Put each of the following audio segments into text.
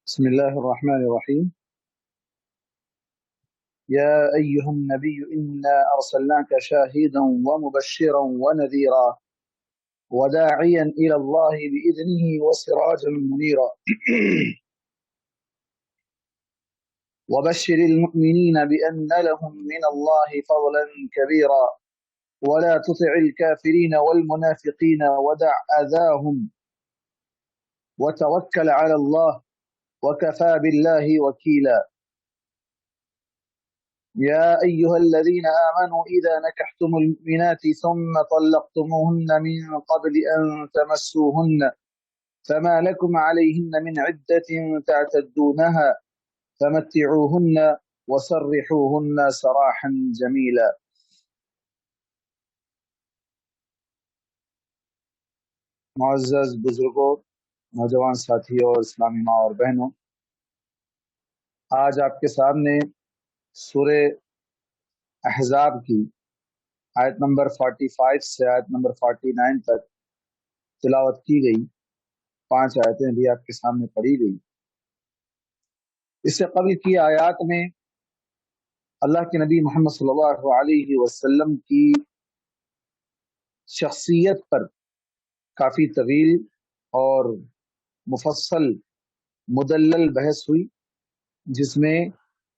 بسم الله الرحمن الرحيم. يا أيها النبي إنا أرسلناك شاهدا ومبشرا ونذيرا وداعيا إلى الله بإذنه وسراجا منيرا وبشر المؤمنين بأن لهم من الله فضلا كبيرا ولا تطع الكافرين والمنافقين ودع أذاهم وتوكل على الله وكفى بالله وكيلا. يا أيها الذين آمنوا إذا نكحتم المؤمنات ثم طلقتموهن من قبل أن تمسوهن فما لكم عليهن من عدة تعتدونها فمتعوهن وسرحوهن سراحا جميلا. معزز بزرگوں، نوجوان ساتھیوں اور اسلامی ماں اور بہنوں، آج آپ کے سامنے سورہ احزاب کی آیت نمبر 45 سے آیت نمبر 49 تک تلاوت کی گئی 5 آیتیں بھی آپ کے سامنے پڑھی گئی۔ اس سے قبل کی آیات میں اللہ کے نبی محمد صلی اللہ علیہ وسلم کی شخصیت پر کافی طویل اور مفصل مدلل بحث ہوئی، جس میں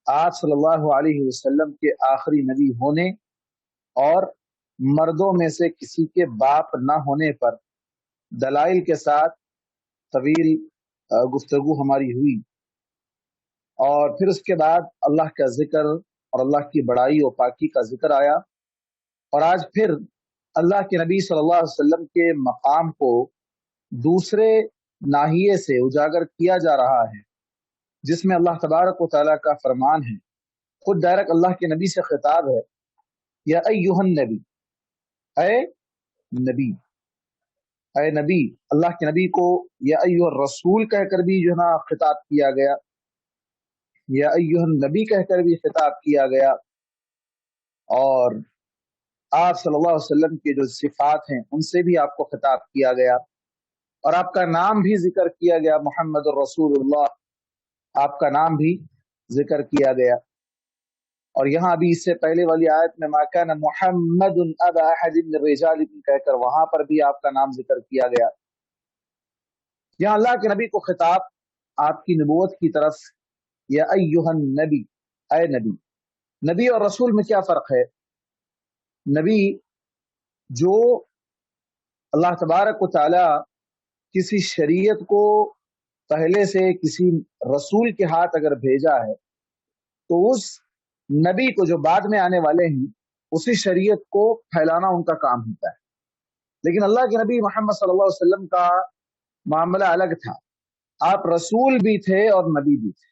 آپ صلی اللہ علیہ وسلم کے آخری نبی ہونے اور مردوں میں سے کسی کے باپ نہ ہونے پر دلائل کے ساتھ طویل گفتگو ہماری ہوئی، اور پھر اس کے بعد اللہ کا ذکر اور اللہ کی بڑائی و پاکی کا ذکر آیا، اور آج پھر اللہ کے نبی صلی اللہ علیہ وسلم کے مقام کو دوسرے ناحیے سے اجاگر کیا جا رہا ہے، جس میں اللہ تبارک و تعالیٰ کا فرمان ہے، خود ڈائریکٹ اللہ کے نبی سے خطاب ہے، یا ایھا النبی، اے نبی، اے نبی۔ اللہ کے نبی کو یا ایھا الرسول کہہ کر بھی جو ہے نا خطاب کیا گیا، یا ایھا النبی کہہ کر بھی خطاب کیا گیا، اور آپ صلی اللہ علیہ وسلم کے جو صفات ہیں ان سے بھی آپ کو خطاب کیا گیا، اور آپ کا نام بھی ذکر کیا گیا، محمد الرسول اللہ، آپ کا نام بھی ذکر کیا گیا۔ اور یہاں ابھی اس سے پہلے والی آیت میں ما کان محمد ابا احد من الرجالکم کہہ کر وہاں پر بھی آپ کا نام ذکر کیا گیا۔ یہاں اللہ کے نبی کو خطاب آپ کی نبوت کی طرف، یا ایھا النبی، اے نبی۔ نبی اور رسول میں کیا فرق ہے؟ نبی جو اللہ تبارک و تعالی کسی شریعت کو پہلے سے کسی رسول کے ہاتھ اگر بھیجا ہے تو اس نبی کو جو بعد میں آنے والے ہیں اسی شریعت کو پھیلانا ان کا کام ہوتا ہے۔ لیکن اللہ کے نبی محمد صلی اللہ علیہ وسلم کا معاملہ الگ تھا، آپ رسول بھی تھے اور نبی بھی تھے،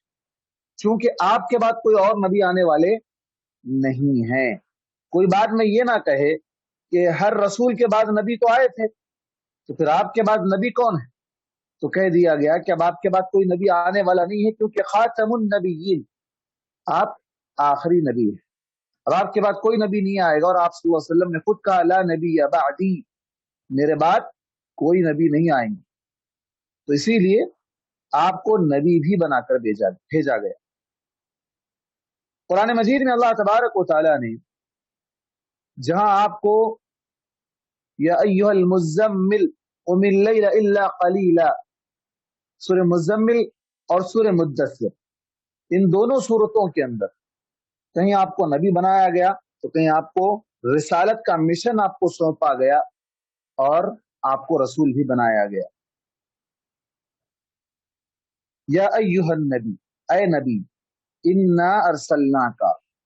چونکہ آپ کے بعد کوئی اور نبی آنے والے نہیں ہیں۔ کوئی بعد میں یہ نہ کہے کہ ہر رسول کے بعد نبی تو آئے تھے، تو پھر آپ کے بعد نبی کون ہے؟ تو کہہ دیا گیا کہ اب آپ کے بعد کوئی نبی آنے والا نہیں ہے، کیونکہ خاتم النبیین، آپ آخری نبی ہیں، اب آپ کے بعد کوئی نبی نہیں آئے گا، اور آپ صلی اللہ علیہ وسلم نے خود کہا لا نبی بعدی، میرے بعد کوئی نبی نہیں آئیں گے، تو اسی لیے آپ کو نبی بھی بنا کر بھیجا گیا۔ قرآن مجید میں اللہ تبارک و تعالیٰ نے جہاں آپ کو یا ایھا المزمل قم اللیل الا قلیلا، سورہ مزمل اور سورہ مدثر، ان دونوں صورتوں کے اندر کہیں آپ کو نبی بنایا گیا تو کہیں آپ کو رسالت کا مشن آپ کو سونپا گیا اور آپ کو رسول بھی بنایا گیا۔ یا ایھا النبی، اے نبی، انا ارسلناک،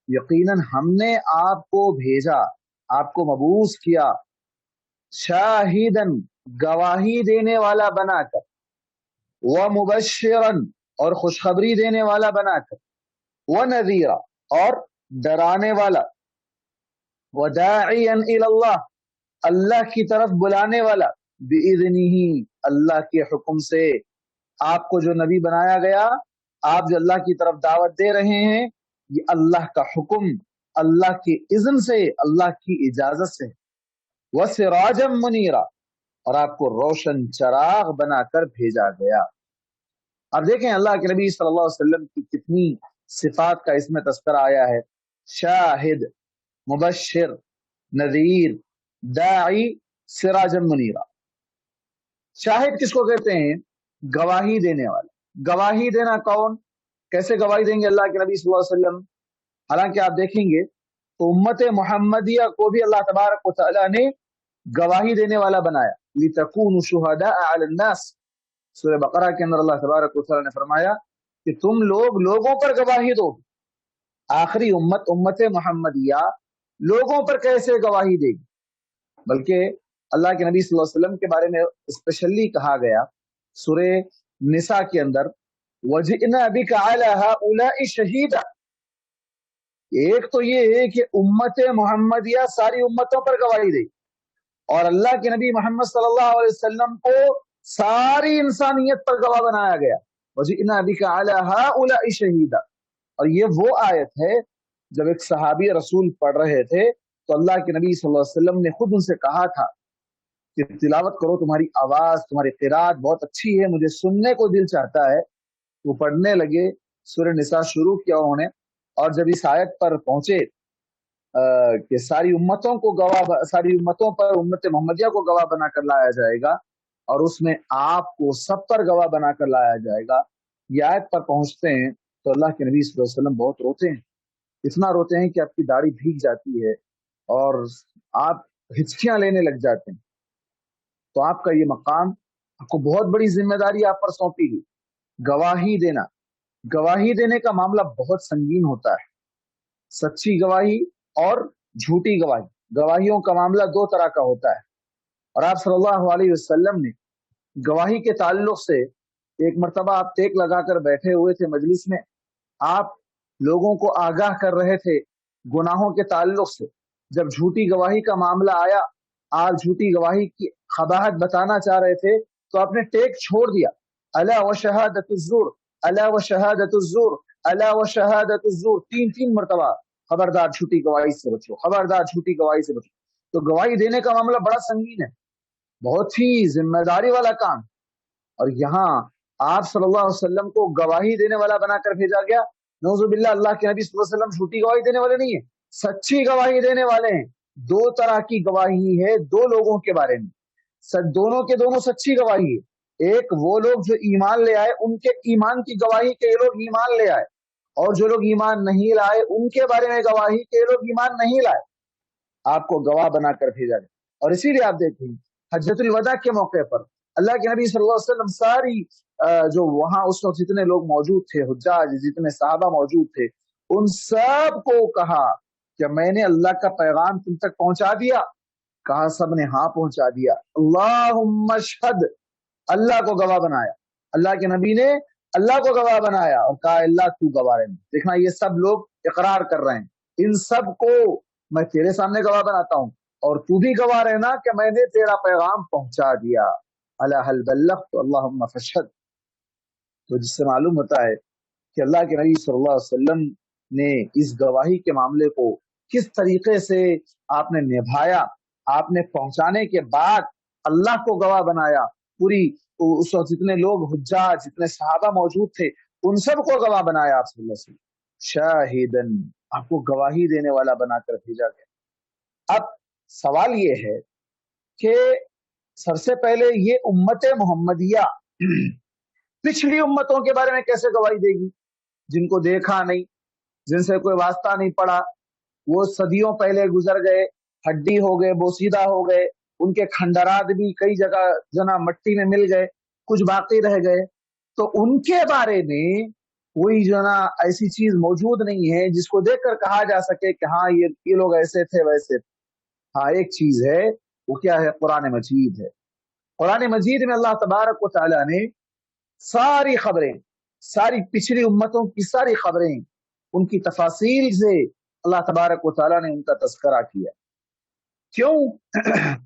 یقیناً ہم نے آپ کو بھیجا، آپ کو مبعوث کیا، شاہدن، گواہی دینے والا بنا کر، ومبشرن، اور خوشخبری دینے والا بنا کر، ونذیرا، اور ڈرانے والا، وداعیا الی اللہ، اللہ کی طرف بلانے والا، باذنہ، اللہ کے حکم سے۔ آپ کو جو نبی بنایا گیا، آپ جو اللہ کی طرف دعوت دے رہے ہیں، یہ اللہ کا حکم، اللہ کی اذن سے، اللہ کی اجازت سے۔ وسراجا منیرا، اور آپ کو روشن چراغ بنا کر بھیجا گیا۔ अब देखें अल्लाह के नबी सल्लल्लाहु अलैहि वसल्लम की कितनी सिफात का इसमें तस्करा आया है। शाहिद, मुबश्शिर, नज़ीर, दाई, सिराजम मुनीरा। शाहिद किसको कहते हैं? गवाही देने वाला। गवाही देना कौन, कैसे गवाही देंगे अल्लाह के नबी सल्लल्लाहु अलैहि वसल्लम? हालांकि आप देखेंगे तो उम्मत मोहम्मदिया को भी अल्लाह तबारक व तआला ने गवाही देने वाला बनाया। लितकूनु शुहदाअ अलन नास, सूरह बकरा के अंदर अल्लाह तबारक व तआला ने फरमाया कि तुम लोगों पर गवाही दो। आखिरी उम्मत उम्मत मोहम्मदिया लोगों पर कैसे गवाही देगी? बल्कि अल्लाह के नबी सल्लल्लाहु अलैहि वसल्लम के बारे में स्पेशली कहा गया सूरह निसा के अंदर, वजिअना बिका अला हाउलाइ शहीदा। एक तो ये है कि उम्मत मोहम्मदिया सारी उम्मतों पर गवाही दे, और अल्लाह के नबी मोहम्मद सल्लल्लाहु अलैहि वसल्लम को सारी इंसानियत पर गवाह बनाया गया। वजिअना बिका अला हाउलाइ शहीदा। और ये वो आयत है जब एक सहाबी रसूल पढ़ रहे थे तो अल्लाह के नबी सल्लल्लाहु अलैहि वसल्लम ने खुद उनसे कहा था कि तिलावत करो, तुम्हारी आवाज, तुम्हारी क़िरात बहुत अच्छी है, मुझे सुनने को दिल चाहता है। वो पढ़ने लगे, सूरह निसा शुरू किया उन्होंने, और जब इस आयत पर पहुंचे कि सारी उम्मतों पर उम्मत मोहम्मदिया को गवाह बनाकर लाया जाएगा और उसमें आपको सब पर गवाह बनाकर लाया जाएगा, ये आयत पर पहुंचते हैं तो अल्लाह के नबी सल्लल्लाहु अलैहि वसल्लम बहुत रोते हैं। इतना रोते हैं कि आपकी दाढ़ी भीग जाती है और आप हिचकियां लेने लग जाते हैं। तो आपका ये मकाम, आपको बहुत बड़ी जिम्मेदारी आप पर सौंपी गई, गवाही देना। गवाही देने का मामला बहुत संगीन होता है, सच्ची गवाही और झूठी गवाही। गवाहियों का मामला दो तरह का होता है, और आप सल्लल्लाहु अलैहि वसल्लम ने गवाही के ताल्लुक से एक मर्तबा आप टेक लगाकर बैठे हुए थे मजलिस में, आप लोगों को आगाह कर रहे थे गुनाहों के ताल्लुक से। जब झूठी गवाही का मामला आया, आप झूठी गवाही की खबाहत बताना चाह रहे थे तो आपने टेक छोड़ दिया। अला व शहादतुज़्ज़ूर, अला व शहादतुज़्ज़ूर, अला व शहादतुज़्ज़ूर, तीन मर्तबा खबरदार झूठी गवाही से बचो, खबरदार झूठी गवाही से बचो। तो गवाही देने का मामला बड़ा संगीन है, बहुत ही जिम्मेदारी वाला काम। और यहाँ आप सल्लल्लाहु अलैहि वसल्लम को गवाही देने वाला बनाकर भेजा गया। नौजुबिल्लाह, अल्लाह के नबी सल्लल्लाहु अलैहि वसल्लम झूठी गवाही देने वाले नहीं है, सच्ची गवाही देने वाले हैं। दो तरह की गवाही है दो लोगों के बारे में, दोनों के दोनों सच्ची गवाही है। एक वो लोग जो ईमान ले आए, उनके ईमान की गवाही के लोग ईमान ले आए, और जो लोग ईमान नहीं लाए उनके बारे में गवाही के लोग ईमान नहीं लाए। आपको गवाह बनाकर भेजा गया। और इसीलिए आप देखें हज्जतुल वदा के मौके पर अल्लाह के नबी सल्लल्लाहु अलैहि वसल्लम सारी जो वहां उस वक्त जितने लोग मौजूद थे, हुज्जाज, जितने सहाबा मौजूद थे, उन सब को कहा कि मैंने अल्लाह का पैगाम तुम तक पहुंचा दिया। कहा सब ने हाँ पहुंचा दिया। अल्लाहुम्मा शहद, अल्लाह को गवाह बनाया। अल्लाह के नबी ने अल्लाह को गवाह बनाया और कहा अल्लाह तू गवाह है। देखना ये सब लोग इकरार कर रहे हैं, इन सब को मैं तेरे सामने गवाह बनाता हूँ और तू भी गवाह रहना कि मैंने तेरा पैगाम पहुंचा दिया। अला हल बल्लग़्तु अल्लाहुम्मा फशहद। तो जिससे मालूम होता है कि अल्लाह के नबी सल्लल्लाहु अलैहि वसल्लम ने इस गवाही के मामले को किस तरीके से आपने निभाया। आपने पहुंचाने के बाद अल्लाह को गवाह बनाया, पूरी उस वक्त जितने लोग हुज्जाज, जितने सहाबा मौजूद थे, उन सब को गवाह बनाया आप सल्लल्लाहु अलैहि वसल्लम। शाहिदन, आपको गवाही देने वाला बनाकर भेजा गया। अब सवाल ये है कि सबसे पहले ये उम्मत मोहम्मदिया पिछली उम्मतों के बारे में कैसे गवाही देगी, जिनको देखा नहीं, जिनसे कोई वास्ता नहीं पड़ा, वो सदियों पहले गुजर गए, हड्डी हो गए, बोसीदा हो गए, उनके खंडरात भी कई जगह जना मट्टी में मिल गए, कुछ बाकी रह गए। तो उनके बारे में कोई जो ना ऐसी चीज मौजूद नहीं है जिसको देखकर कहा जा सके कि हाँ ये लोग ऐसे थे वैसे थे। हाँ एक चीज है, वो क्या है? कुरान मजीद है। कुरान मजीद में अल्लाह तबारक व तआला ने सारी खबरें, सारी पिछली उम्मतों की सारी खबरें, उनकी तफासील से अल्लाह तबारक व तआला ने उनका तज़किरा किया। क्यों?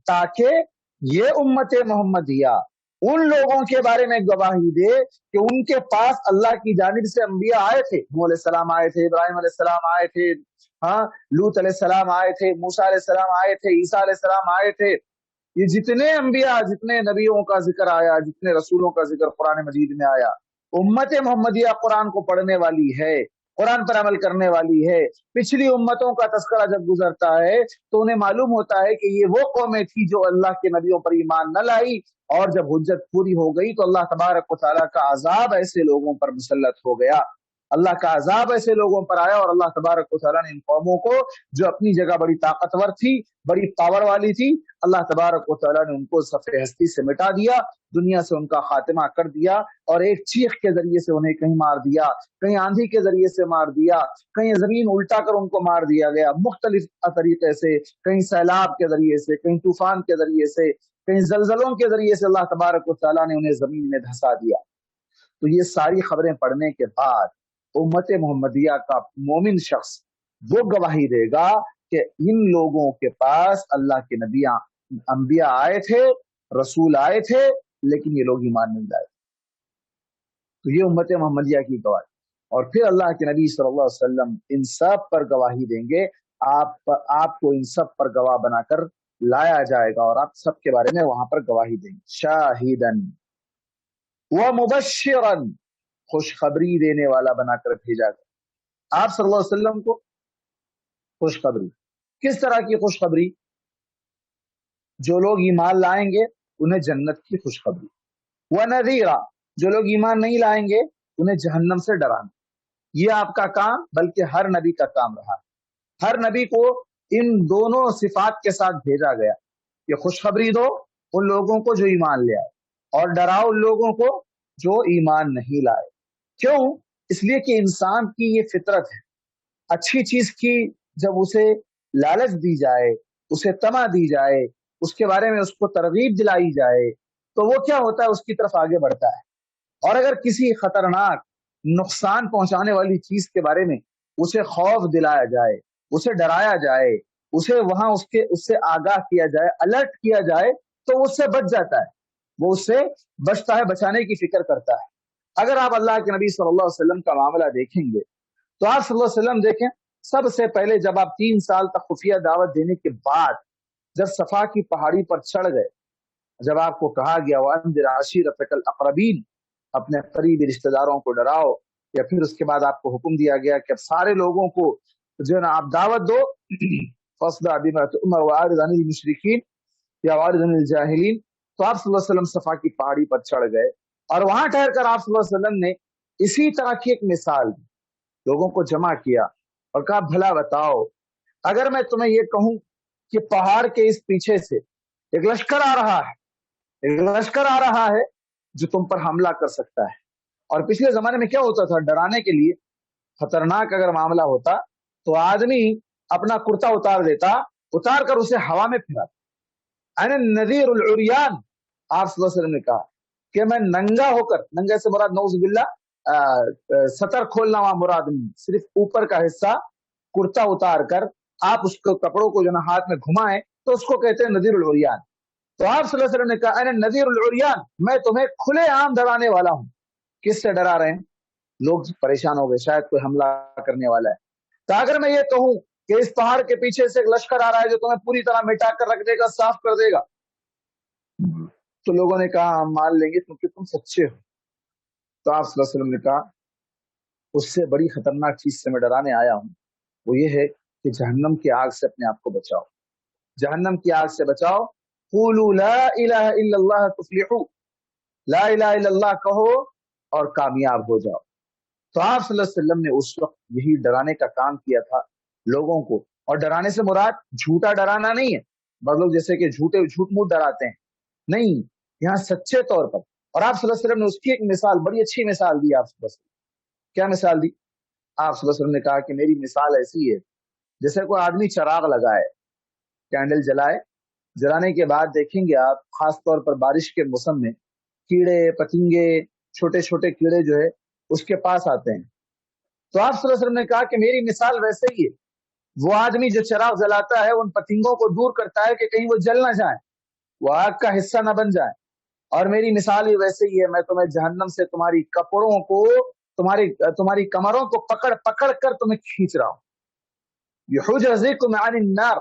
ताकि ये उम्मत मोहम्मदिया उन लोगों के बारे में गवाही दे कि उनके पास अल्लाह की जानिब से अंबिया आए थे। नूह अलैहिस्सलाम आए थे, इब्राहिम अलैहिस्सलाम आए थे, हाँ लूत अलैहिस्सलाम आए थे, मूसा अलैहिस्सलाम आए थे, ईसा अलैहिस्सलाम आए थे। ये जितने अंबिया, जितने नबियों का जिक्र आया, जितने रसूलों का जिक्र कुरान मजीद में आया, امت محمدیہ قرآن کو پڑھنے والی ہے، قرآن پر عمل کرنے والی ہے۔ پچھلی امتوں کا تذکرہ جب گزرتا ہے تو انہیں معلوم ہوتا ہے کہ یہ وہ قومیں تھی جو اللہ کے نبیوں پر ایمان نہ لائی، اور جب حجت پوری ہو گئی تو اللہ تبارک و تعالیٰ کا عذاب ایسے لوگوں پر مسلط ہو گیا، اللہ کا عذاب ایسے لوگوں پر آیا، اور اللہ تبارک و تعالیٰ نے ان قوموں کو جو اپنی جگہ بڑی طاقتور تھی، بڑی پاور والی تھی، اللہ تبارک و تعالیٰ نے ان کو صفحہ ہستی سے مٹا دیا، دنیا سے ان کا خاتمہ کر دیا، اور ایک چیخ کے ذریعے سے انہیں کہیں مار دیا، کہیں آندھی کے ذریعے سے مار دیا، کہیں زمین الٹا کر ان کو مار دیا گیا مختلف طریقے سے، کہیں سیلاب کے ذریعے سے، کہیں طوفان کے ذریعے سے، کہیں زلزلوں کے ذریعے سے اللہ تبارک و تعالیٰ نے انہیں زمین میں دھسا دیا۔ تو یہ ساری خبریں پڑھنے کے بعد امت محمدیہ کا مومن شخص وہ گواہی دے گا کہ ان لوگوں کے پاس اللہ کے نبی انبیاء آئے تھے، رسول آئے تھے، لیکن یہ لوگ ایمان نہیں لائے۔ تو یہ امت محمدیہ کی گواہی، اور پھر اللہ کے نبی صلی اللہ علیہ وسلم ان سب پر گواہی دیں گے، آپ کو ان سب پر گواہ بنا کر لایا جائے گا، اور آپ سب کے بارے میں وہاں پر گواہی دیں گے۔ شاہدن ومبشرن، خوشخبری دینے والا بنا کر بھیجا گیا آپ صلی اللہ علیہ وسلم کو۔ خوشخبری کس طرح کی خوشخبری؟ جو لوگ ایمان لائیں گے انہیں جنت کی خوشخبری، وَنَذِيرًا، جو لوگ ایمان نہیں لائیں گے انہیں جہنم سے ڈرانا۔ یہ آپ کا کام، بلکہ ہر نبی کا کام رہا، ہر نبی کو ان دونوں صفات کے ساتھ بھیجا گیا کہ خوشخبری دو ان لوگوں کو جو ایمان لے آئے، اور ڈراؤ ان لوگوں کو جو ایمان نہیں لائے۔ کیوں؟ اس لیے کہ انسان کی یہ فطرت ہے، اچھی چیز کی جب اسے لالچ دی جائے، اسے طمع دی جائے، اس کے بارے میں اس کو ترغیب دلائی جائے، تو وہ کیا ہوتا ہے، اس کی طرف آگے بڑھتا ہے۔ اور اگر کسی خطرناک نقصان پہنچانے والی چیز کے بارے میں اسے خوف دلایا جائے، اسے ڈرایا جائے، اسے وہاں اس سے آگاہ کیا جائے، الرٹ کیا جائے، تو اس سے بچ جاتا ہے، وہ اس سے بچتا ہے، بچانے کی فکر کرتا ہے۔ اگر آپ اللہ کے نبی صلی اللہ علیہ وسلم کا معاملہ دیکھیں گے تو آپ صلی اللہ علیہ وسلم دیکھیں، سب سے پہلے جب آپ 3 سال تک خفیہ دعوت دینے کے بعد جب صفا کی پہاڑی پر چڑھ گئے، جب آپ کو کہا گیا وَأَنذِرْ عَشِيرَتَكَ الْأَقْرَبِينَ، اپنے قریبی رشتہ داروں کو ڈراؤ، یا پھر اس کے بعد آپ کو حکم دیا گیا کہ سارے لوگوں کو جو ہے نا آپ دعوت دو، فَاصْدَعْ بِمَا تُؤْمَرُ وَأَعْرِضْ عَنِ الْمُشْرِكِينَ یا وَأَعْرِضْ عَنِ الْجَاهِلِينَ۔ تو آپ صلی اللہ علیہ وسلم صفا کی پہاڑی پر چڑھ گئے، اور وہاں ٹھہر کر آپ صلی اللہ علیہ وسلم نے اسی طرح کی ایک مثال دی، لوگوں کو جمع کیا اور کہا بھلا بتاؤ، اگر میں تمہیں یہ کہوں کہ پہاڑ کے اس پیچھے سے ایک لشکر آ رہا ہے، ایک لشکر آ رہا ہے جو تم پر حملہ کر سکتا ہے۔ اور پچھلے زمانے میں کیا ہوتا تھا، ڈرانے کے لیے خطرناک اگر معاملہ ہوتا تو آدمی اپنا کرتا اتار دیتا، اتار کر اسے ہوا میں پھراتا۔ انا النذیر العریان، آپ صلی اللہ علیہ وسلم نے کہا کہ میں ننگا ہو کر، ننگا سے مراد نعوذ باللہ سطر کھولنا وہاں مراد نہیں، صرف اوپر کا حصہ کرتا اتار کر آپ اس کو کپڑوں کو جو نا ہاتھ میں گھمائیں تو اس کو کہتے ہیں نذیر العریان۔ تو آپ صلی اللہ علیہ وسلم نے کہا انا النذیر العریان، میں تمہیں کھلے عام ڈرانے والا ہوں۔ کس سے ڈرا رہے ہیں؟ لوگ پریشان ہو گئے، شاید کوئی حملہ کرنے والا ہے۔ تو اگر میں یہ کہوں کہ اس پہاڑ کے پیچھے سے ایک لشکر آ رہا ہے جو تمہیں پوری طرح مٹا کر رکھ دے گا، صاف کر دے گا، تو لوگوں نے کہا ہم مان لیں گے کیونکہ تم سچے ہو۔ تو آپ صلی اللہ علیہ وسلم نے کہا اس سے بڑی خطرناک چیز سے میں ڈرانے آیا ہوں، وہ یہ ہے کہ جہنم کی آگ سے اپنے آپ کو بچاؤ، جہنم کی آگ سے بچاؤ۔ قولوا لا الہ الا اللہ تفلحوا، لا الہ الا اللہ کہو اور کامیاب ہو جاؤ۔ تو آپ صلی اللہ علیہ وسلم نے اس وقت یہی ڈرانے کا کام کیا تھا لوگوں کو، اور ڈرانے سے مراد جھوٹا ڈرانا نہیں ہے، بعض لوگ جیسے کہ جھوٹ موٹ ڈراتے ہیں، نہیں، یہاں سچے طور پر۔ اور آپ صلی اللہ علیہ وسلم نے اس کی ایک مثال، بڑی اچھی مثال دی آپ صلی اللہ علیہ وسلم۔ کیا مثال دی؟ آپ صلی اللہ علیہ وسلم نے کہا کہ میری مثال ایسی ہے جیسے کوئی آدمی چراغ لگائے، کینڈل جلائے، جلانے کے بعد دیکھیں گے آپ خاص طور پر بارش کے موسم میں کیڑے پتنگے، چھوٹے چھوٹے کیڑے جو ہے اس کے پاس آتے ہیں۔ تو آپ صلی اللہ علیہ وسلم نے کہا کہ میری مثال ویسے ہی ہے، وہ آدمی جو چراغ جلاتا ہے ان پتنگوں کو دور کرتا ہے کہ کہیں وہ جل نہ جائیں، وہ آگ کا حصہ نہ بن جائیں، اور میری مثال بھی ویسے ہی ہے، میں تمہیں جہنم سے تمہاری کپڑوں کو، تمہاری کمروں کو پکڑ پکڑ کر تمہیں کھینچ رہا ہوں۔ بحجزکم عن النار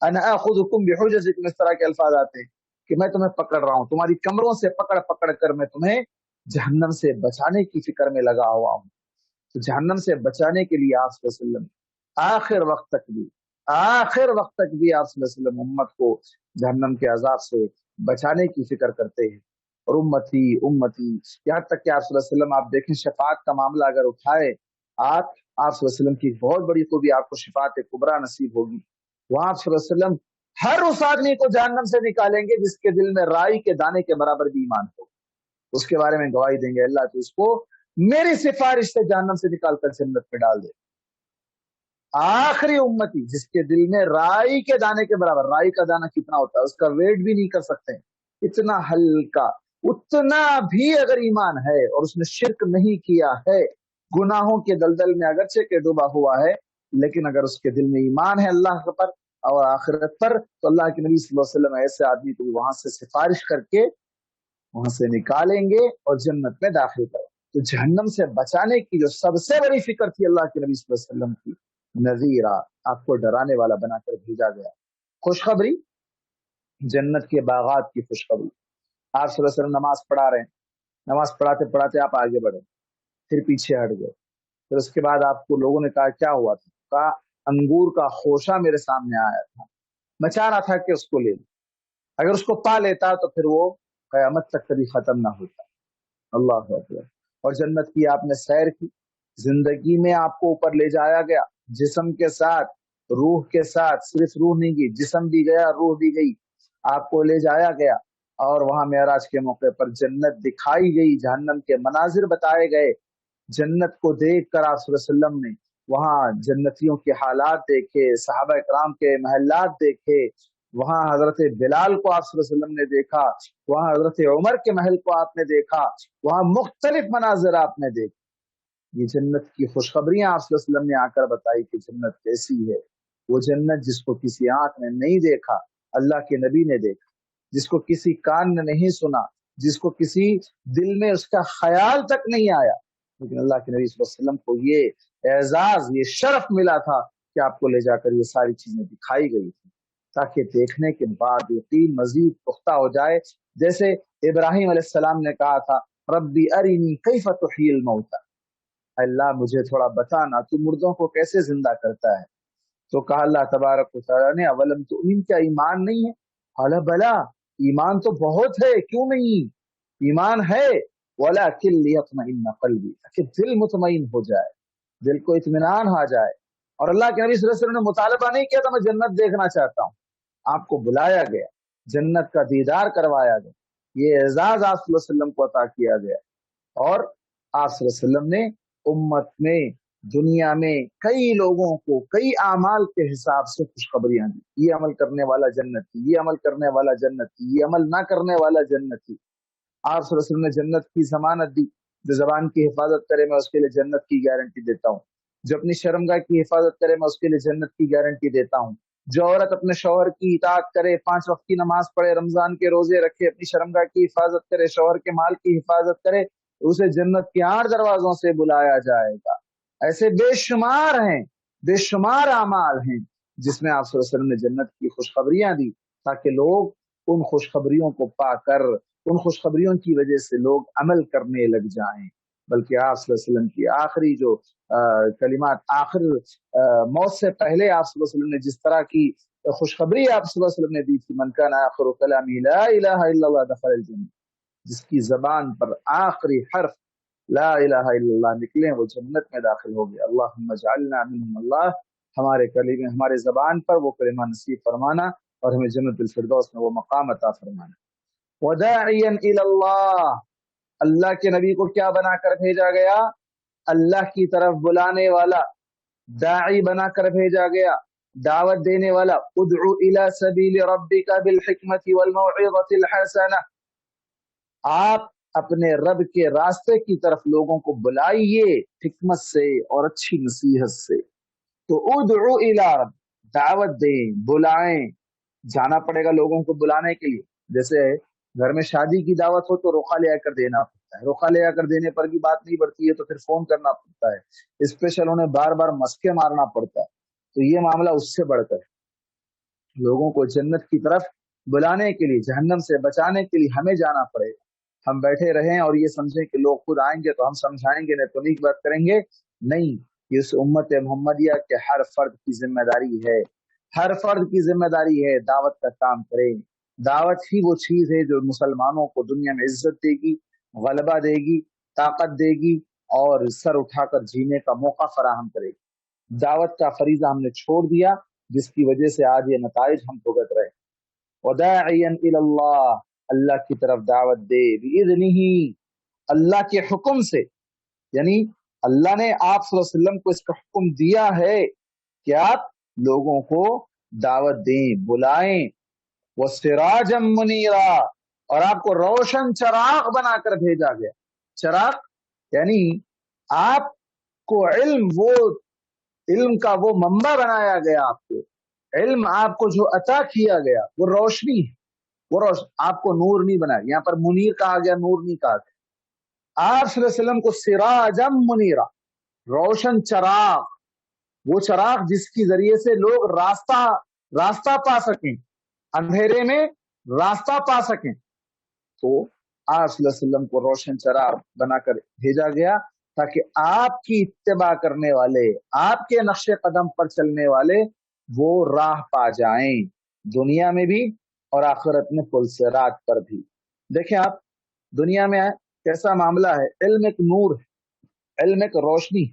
انا آخذکم بحجزکم، اس طرح کے الفاظ آتے ہیں کہ میں تمہیں پکڑ رہا ہوں، تمہاری کمروں سے پکڑ پکڑ کر میں تمہیں जहन्नम से बचाने की फिक्र में लगा हुआ हूँ। तो जहन्नम से बचाने के लिए आप सल्लल्लाहु अलैहि वसल्लम आखिर वक्त तक भी आप सल्लल्लाहु अलैहि वसल्लम उम्मत को जहन्नम के अजाब से बचाने की फिक्र करते हैं। और उम्मती उम्मती, यहाँ तक कि आप सल्लल्लाहु अलैहि वसल्लम, आप देखें शफाअत का मामला अगर उठाए आप सल्लल्लाहु अलैहि वसल्लम की बहुत बड़ी खूबी, आपको शफाअत कुबरा नसीब होगी। वहां आप सल्लल्लाहु अलैहि वसल्लम हर उस आदमी को जहन्नम से निकालेंगे जिसके दिल में राई के दाने के बराबर भी ईमान हो। उसके बारे में गवाही देंगे, अल्लाह तो उसको मेरी सिफारिश से जहन्नम से निकालकर जन्नत में डाल दे। आखिरी उम्मती जिसके दिल में राई के दाने के बराबर, राई का दाना कितना होता है उसका वेट भी नहीं कर सकते, इतना हल्का, उतना भी अगर ईमान है और उसने शिर्क नहीं किया है, गुनाहों के दलदल में अगरचे के डूबा हुआ है, लेकिन अगर उसके दिल में ईमान है अल्लाह पर और आखिरत पर, तो अल्लाह के नबी सल्लल्लाहु अलैहि वसल्लम ऐसे आदमी को वहां से सिफारिश करके वहां से निकालेंगे और जन्नत में दाखिल करें। तो जहन्नम से बचाने की जो सबसे बड़ी फिक्र थी अल्लाह के नबी सल्लल्लाहु अलैहि वसल्लम की, नज़ीरा, आपको डराने वाला बनाकर भेजा गया। खुशखबरी, जन्नत के बागात की खुशखबरी। आप सल्लल्लाहु अलैहि वसल्लम नमाज पढ़ा रहे हैं, नमाज पढ़ाते पढ़ाते आप आगे बढ़े, फिर पीछे हट गए, फिर उसके बाद आपको लोगों ने कहा क्या हुआ था? कहा अंगूर का खोशा मेरे सामने आया था, मैं चाह रहा था कि उसको ले लूं, अगर उसको पा लेता तो फिर वो कयामत तक कभी खत्म ना होता। अल्लाह अकबर। और जन्नत की आपने सैर की, जिंदगी में आपको ऊपर ले जाया गया, जिस्म के साथ, रूह के साथ, सिर्फ रूह नहीं गई, जिस्म भी गया, रूह भी गई, आपको ले जाया गया और वहां मेराज के मौके पर जन्नत दिखाई गई, जहन्नम के मनाजिर बताए गए। जन्नत को देख कर आप सल्लल्लाहु अलैहि वसल्लम ने वहां जन्नतियों के हालात देखे, सहाबा इकराम के महल्लात देखे, वहां हजरत बिलाल को आप सल्लल्लाहु अलैहि वसल्लम ने देखा, वहां हजरत उमर के महल को आपने देखा, वहां मुख्तलिफ मनाजिर आपने देखे। ये जन्नत की खुशखबरियां आप सल्लल्लाहु अलैहि वसल्लम ने आकर बताई कि जन्नत कैसी है। वो जन्नत जिसको किसी आंख ने नहीं देखा, अल्लाह के नबी ने देखा, जिसको किसी कान ने नहीं सुना, जिसको किसी दिल में उसका ख्याल तक नहीं आया, लेकिन अल्लाह के नबी सल्लल्लाहु अलैहि वसल्लम को ये एजाज, ये शरफ मिला था कि आपको ले जाकर ये सारी चीजें दिखाई गई थी, ताकि देखने के बाद यकीन मजीद पुख्ता हो जाए। जैसे इब्राहिम अलैहिस्सलाम ने कहा था, रब्बी अरिनी कैफ तुह्यिल मौता, अल्लाह मुझे थोड़ा बताना तू मुर्दों को कैसे जिंदा करता है। तो कहा अल्लाह तबारक व तआला ने, अवलम तुमिन, क्या ईमान नहीं है? क़ाला बला, ईमान तो बहुत है, क्यों नहीं, ईमान है, वलाकिन लियत्मइन्ना क़ल्बी, कि दिल मुतमईन हो जाए, दिल को इत्मीनान आ जाए। और अल्लाह के नबी सल्लल्लाहु अलैहि वसल्लम ने मुतालबा नहीं किया था मैं जन्नत देखना चाहता हूँ, आपको बुलाया गया, जन्नत का दीदार करवाया गया, ये एजाज आप सल्लल्लाहु अलैहि वसल्लम को अता किया गया। और आप सल्लल्लाहु अलैहि वसल्लम ने उम्मत में, दुनिया में कई लोगों को कई आमाल के हिसाब से खुशखबरियां दी, ये अमल करने वाला जन्नती, ये अमल करने वाला जन्नती, ये अमल ना करने वाला जन्नती। आप सल्लल्लाहु अलैहि वसल्लम ने जन्नत की जमानत दी, जो जबान की हिफाजत करे मैं उसके लिए जन्नत की गारंटी देता हूँ, जो अपनी शर्मगाह की हिफाजत करे मैं उसके लिए जन्नत की गारंटी देता हूँ, जो औरत अपने शौहर की इताअत करे, 5 वक्त की नमाज पढ़े, रमजान के रोजे रखे, अपनी शर्मगाह की हिफाजत करे, शौहर के माल की हिफाजत करे, उसे जन्नत के 8 दरवाजों से बुलाया जाएगा। ऐसे बेशुमार हैं, बेशुमार अमाल हैं जिसमें आप सल्लल्लाहु अलैहि वसल्लम ने जन्नत की खुशखबरियां दी, ताकि लोग उन खुशखबरियों को पाकर, उन खुशखबरियों की वजह से लोग अमल करने लग जाएं। बल्कि आप सल्लल्लाहु अलैहि वसल्लम की आखिरी जो कलिमात, आखिर मौत से पहले आप सल्लल्लाहु अलैहि वसल्लम ने जिस तरह की खुशखबरी आप सल्लल्लाहु अलैहि वसल्लम ने दी थी, मन काना आखिरु कलामी ला इलाहा इल्लल्लाह दखलल जन्नह, जिसकी जबान पर आखिरी हर्फ ला इलाहा इल्लल्लाह निकले वो जन्नत में दाखिल हो गया। अल्लाहुम्मा जअलना मिनहुम, अल्लाह हमारे कलीमे, हमारे जबान पर वो कलिमा नसीब फरमाना और हमें जन्नतुल फिरदौस में वो मकाम अता फरमाना। वदाइयन इलल्लाह, अल्लाह के नबी को क्या बनाकर भेजा गया? अल्लाह की तरफ बुलाने वाला, दाई बनाकर भेजा गया, दावत देने वाला। उदउ इला सबील रब्बिका बिल हिकमति वल मौइज़तिल हसना, आप अपने रब के रास्ते की तरफ लोगों को बुलाइए हिकमत से और अच्छी नसीहत से। तो उदउ इला रब, दावत दें, बुलाएं, जाना पड़ेगा लोगों को बुलाने के लिए। जैसे घर में शादी की दावत हो तो रोका ले आकर देना पड़ता है, रोका ले आकर देने पर भी बात नहीं बढ़ती है तो फिर फोन करना पड़ता है, स्पेशल उन्हें बार बार मस्के मारना पड़ता है। तो ये मामला उससे बढ़कर लोगों को जन्नत की तरफ बुलाने के लिए, जहन्नम से बचाने के लिए हमें जाना पड़ेगा। हम बैठे रहें और ये समझें कि लोग खुद आएंगे तो हम समझाएंगे, नहीं तो नहीं की बात करेंगे। नहीं, ये इस उम्मत मोहम्मदिया के हर फर्द की जिम्मेदारी है, हर फर्द की जिम्मेदारी है दावत का काम करे। दावत ही वो चीज है जो मुसलमानों को दुनिया में इज्जत देगी, गलबा देगी, ताकत देगी और सर उठाकर जीने का मौका फराहम करेगी। दावत का फरीजा हमने छोड़ दिया, जिसकी वजह से आज ये नताइज हम भुगत रहे। वदाइयन इलल्लाह, अल्लाह की तरफ दावत दे, बिइज़निही, अल्लाह के हुक्म से। यानी अल्लाह ने आप सल्लल्लाहु अलैहि वसल्लम को इसका हुक्म दिया है कि आप लोगों को दावत दें, बुलाएं। वो सिराजम मुनीरा, और आपको रोशन चराग बनाकर भेजा गया। चराग यानी आपको इल्म का वो मंबा बनाया गया। आपको इल्म, आपको जो अता किया गया वो रोशनी है, वो आपको नूर नहीं बनाया। यहाँ पर मुनीर कहा गया, नूर नहीं कहा गया। आप सल्लल्लाहु अलैहि वसल्लम को सिराजम मुनीरा, रोशन चराग, वो चराग जिसकी जरिए से लोग रास्ता पा सकें, अंधेरे में रास्ता पा सकें। तो आप सल्लल्लाहु अलैहि वसल्लम को रोशन चराग बनाकर भेजा गया ताकि आपकी इत्तिबा करने वाले, आपके नक्शे कदम पर चलने वाले वो राह पा जाएं, दुनिया में भी और आखिरत में पुल सिरात पर भी। देखें आप, दुनिया में कैसा मामला है। इल्म एक नूर है, इल्म एक रोशनी।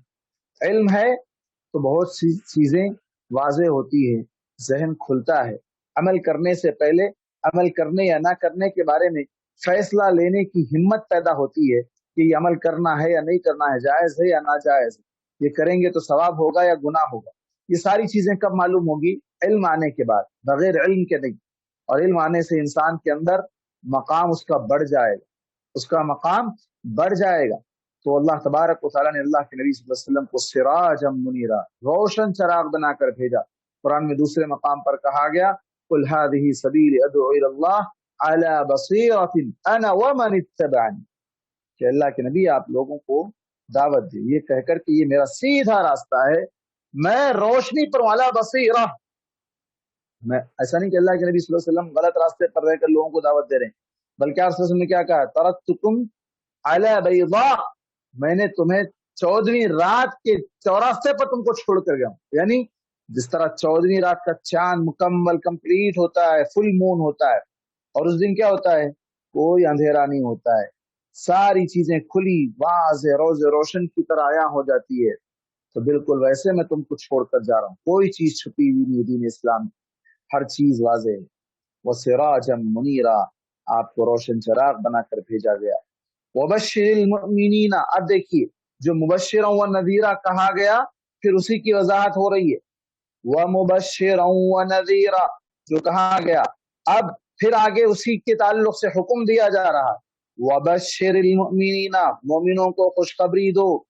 इल्म है तो बहुत सी चीजें वाज़ेह होती है, जहन खुलता है। अमल करने से पहले अमल करने या ना करने के बारे में फैसला लेने की हिम्मत पैदा होती है कि ये अमल करना है या नहीं करना है, जायज है या नाजायज, ये करेंगे तो सवाब होगा या गुनाह होगा। ये सारी चीजें कब मालूम होगी? इल्म आने के बाद, बगैर इल्म के नहीं। और इल्म आने से इंसान के अंदर मकाम उसका बढ़ जाएगा, उसका मकाम बढ़ जाएगा। तो अल्लाह तबारक व तआला ने अल्लाह के नबी सल्लल्लाहु अलैहि वसल्लम को सिराजम मुनीरा, रोशन चराग बनाकर भेजा। कुरान में दूसरे मकाम पर कहा गया, कुल हादिही सबीली अदउ इलल्लाह अला बसीरतिन अना व मन इत्तबअनी, कि अल्लाह के नबी आप लोगों को दावत दे, ये कहकर कि ये मेरा सीधा रास्ता है, मैं रोशनी पर वाला बसीरा। मैं ऐसा नहीं कि अल्लाह के नबी सल्लल्लाहु अलैहि वसल्लम गलत रास्ते पर रहकर लोगों को दावत दे रहे हैं, बल्कि आप सल्लल्लाहु अलैहि वसल्लम ने क्या कहा, तरक्तुकुम अला बैदा, मैंने तुम्हें 14वीं रात के चौरास्ते पर तुमको छोड़ कर गया हूं। यानी जिस तरह 14वीं रात का चांद मुकम्मल कंप्लीट होता है, फुल मून होता है, और उस दिन क्या होता है, कोई अंधेरा नहीं होता है, सारी चीजें खुली वाज़ेह रोज रोशन की तरह आया हो जाती है। तो बिल्कुल वैसे मैं तुमको छोड़कर जा रहा हूँ, कोई चीज छुपी हुई नहीं दीन इस्लाम, हर चीज वाज़ेह। वो सिराजम मुनीरा, आपको रोशन चराग बनाकर भेजा गया। वबश्शिरिल मुमिनीना, अब देखिए जो मुबश्शिरा व नज़ीरा कहा गया, फिर उसी की वजाहत हो रही है। व मुबश्शिरा व नज़ीरा जो कहा गया, अब फिर आगे उसी के ताल्लुक से हुक्म दिया जा रहा है। वबश्शिरिल मुमिनीना, मोमिनों को खुशखबरी दो,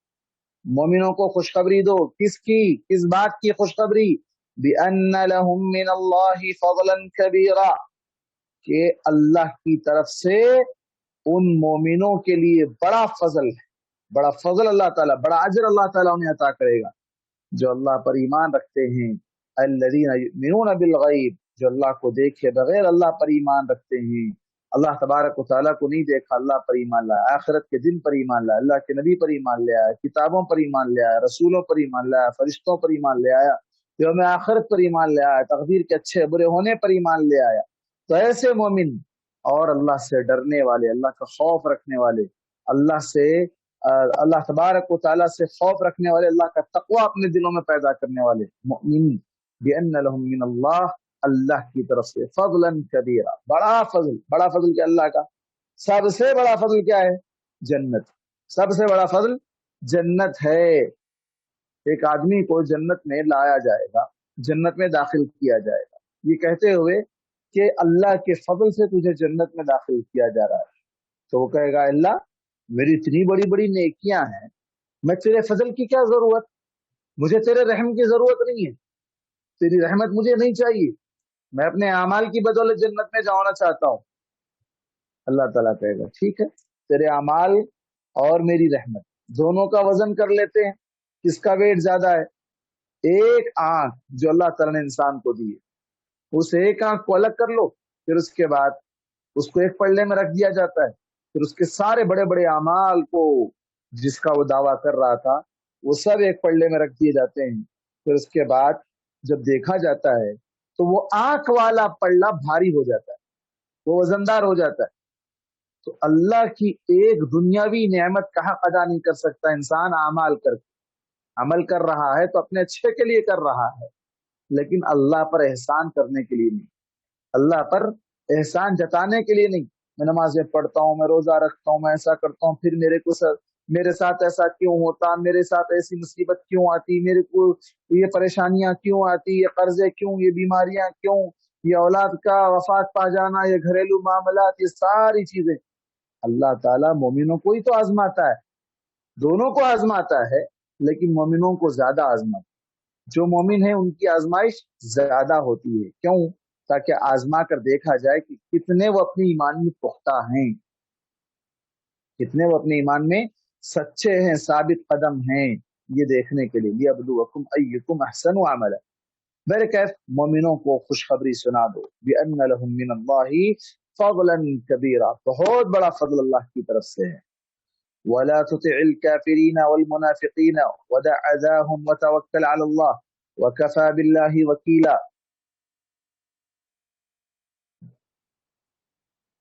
मोमिनों को खुशखबरी दो। किसकी, किस बात की खुशखबरी? बिअन्न लहुम मिनल्लाहि फज़लन कबीरा, कि अल्लाह की तरफ से उन मोमिनों के लिए बड़ा फजल है, बड़ा फजल अल्लाह ताला, बड़ा अजर अल्लाह ताला उन्हें अता करेगा, जो अल्लाह पर ईमान रखते हैं। अल्लज़ीना युमिनूना बिल गैब, जो अल्लाह को देखे बगैर अल्लाह पर ईमान रखते हैं। अल्लाह तबारक व तआला को नहीं देखा, अल्लाह पर ईमान लाया, आखिरत के दिन पर ईमान लाया, अल्लाह के नबी पर ईमान ले आया, किताबों पर ईमान ले आया, रसूलों पर ईमान ले आया, फरिश्तों पर ईमान ले आया, यौम आखिरत पर ईमान ले आया, तकदीर के अच्छे बुरे होने पर ईमान ले आया। तो ऐसे मोमिन और अल्लाह से डरने वाले, अल्लाह का खौफ रखने वाले, अल्लाह से अल्लाह तबारक व तआला से खौफ रखने वाले, अल्लाह का तकवा अपने दिलों में पैदा करने वाले मुमिन, बिअन्न लहुम मिनल्लाह, अल्लाह की तरफ से फज़लन कबीरा, बड़ा फजल। बड़ा फजल क्या अल्लाह का? सबसे बड़ा फजल क्या है? जन्नत। सबसे बड़ा फजल जन्नत है। एक आदमी को जन्नत में लाया जाएगा, जन्नत में दाखिल किया जाएगा, ये कहते हुए कि अल्लाह के फजल से तुझे जन्नत में दाखिल किया जा रहा है। तो वो कहेगा, अल्लाह मेरी इतनी बड़ी बड़ी नेकियां हैं, मैं तेरे फजल की क्या जरूरत, मुझे तेरे रहम की जरूरत नहीं है, तेरी रहमत मुझे नहीं चाहिए, मैं अपने अमाल की बदौलत जन्नत में जाना चाहता हूँ। अल्लाह ताला कहेगा, ठीक है, तेरे अमाल और मेरी रहमत दोनों का वजन कर लेते हैं, किसका वेट ज्यादा है। एक आंख जो अल्लाह ताला ने इंसान को दी है, उस एक आंख को अलग कर लो, फिर उसके बाद उसको एक पल्ले में रख दिया जाता है, پھر اس کے سارے بڑے بڑے اعمال کو جس کا وہ دعویٰ کر رہا تھا وہ سب ایک پلڑے میں رکھ دیے جاتے ہیں. پھر اس کے بعد جب دیکھا جاتا ہے تو وہ آنکھ والا پلڑا بھاری ہو جاتا ہے, وہ وزندار ہو جاتا ہے. تو اللہ کی ایک دنیاوی نعمت کا حق ادا نہیں کر سکتا انسان اعمال کر کے. عمل کر رہا ہے تو اپنے اچھے کے لیے کر رہا ہے, لیکن اللہ پر احسان کرنے کے لیے نہیں, اللہ پر احسان جتانے کے لیے نہیں. میں نمازیں پڑھتا ہوں, میں روزہ رکھتا ہوں, میں ایسا کرتا ہوں, پھر میرے ساتھ ایسا کیوں ہوتا, میرے ساتھ ایسی مصیبت کیوں آتی, میرے کو یہ پریشانیاں کیوں آتی, یہ قرضے کیوں, یہ بیماریاں کیوں, یہ اولاد کا وفات پا جانا, یہ گھریلو معاملات, یہ ساری چیزیں. اللہ تعالیٰ مومنوں کو ہی تو آزماتا ہے, دونوں کو آزماتا ہے, لیکن مومنوں کو زیادہ آزماتا ہے. جو مومن ہیں ان کی آزمائش زیادہ ہوتی ہے. کیوں؟ تاکہ آزما کر دیکھا جائے کہ کتنے وہ اپنے ایمان میں پختہ ہیں, کتنے وہ اپنے ایمان میں سچے ہیں, ثابت قدم ہیں, یہ دیکھنے کے لیے. لیبلوکم ایکم احسن عملا. بہرکیف مومنوں کو خوشخبری سنا دو بأن لهم من اللہ فضلا کبیرا, بہت بڑا فضل اللہ کی طرف سے ہے. ولا تطع الكافرین والمنافقین ودع اذاهم وتوکل علی اللہ وکفى باللہ وکیلا.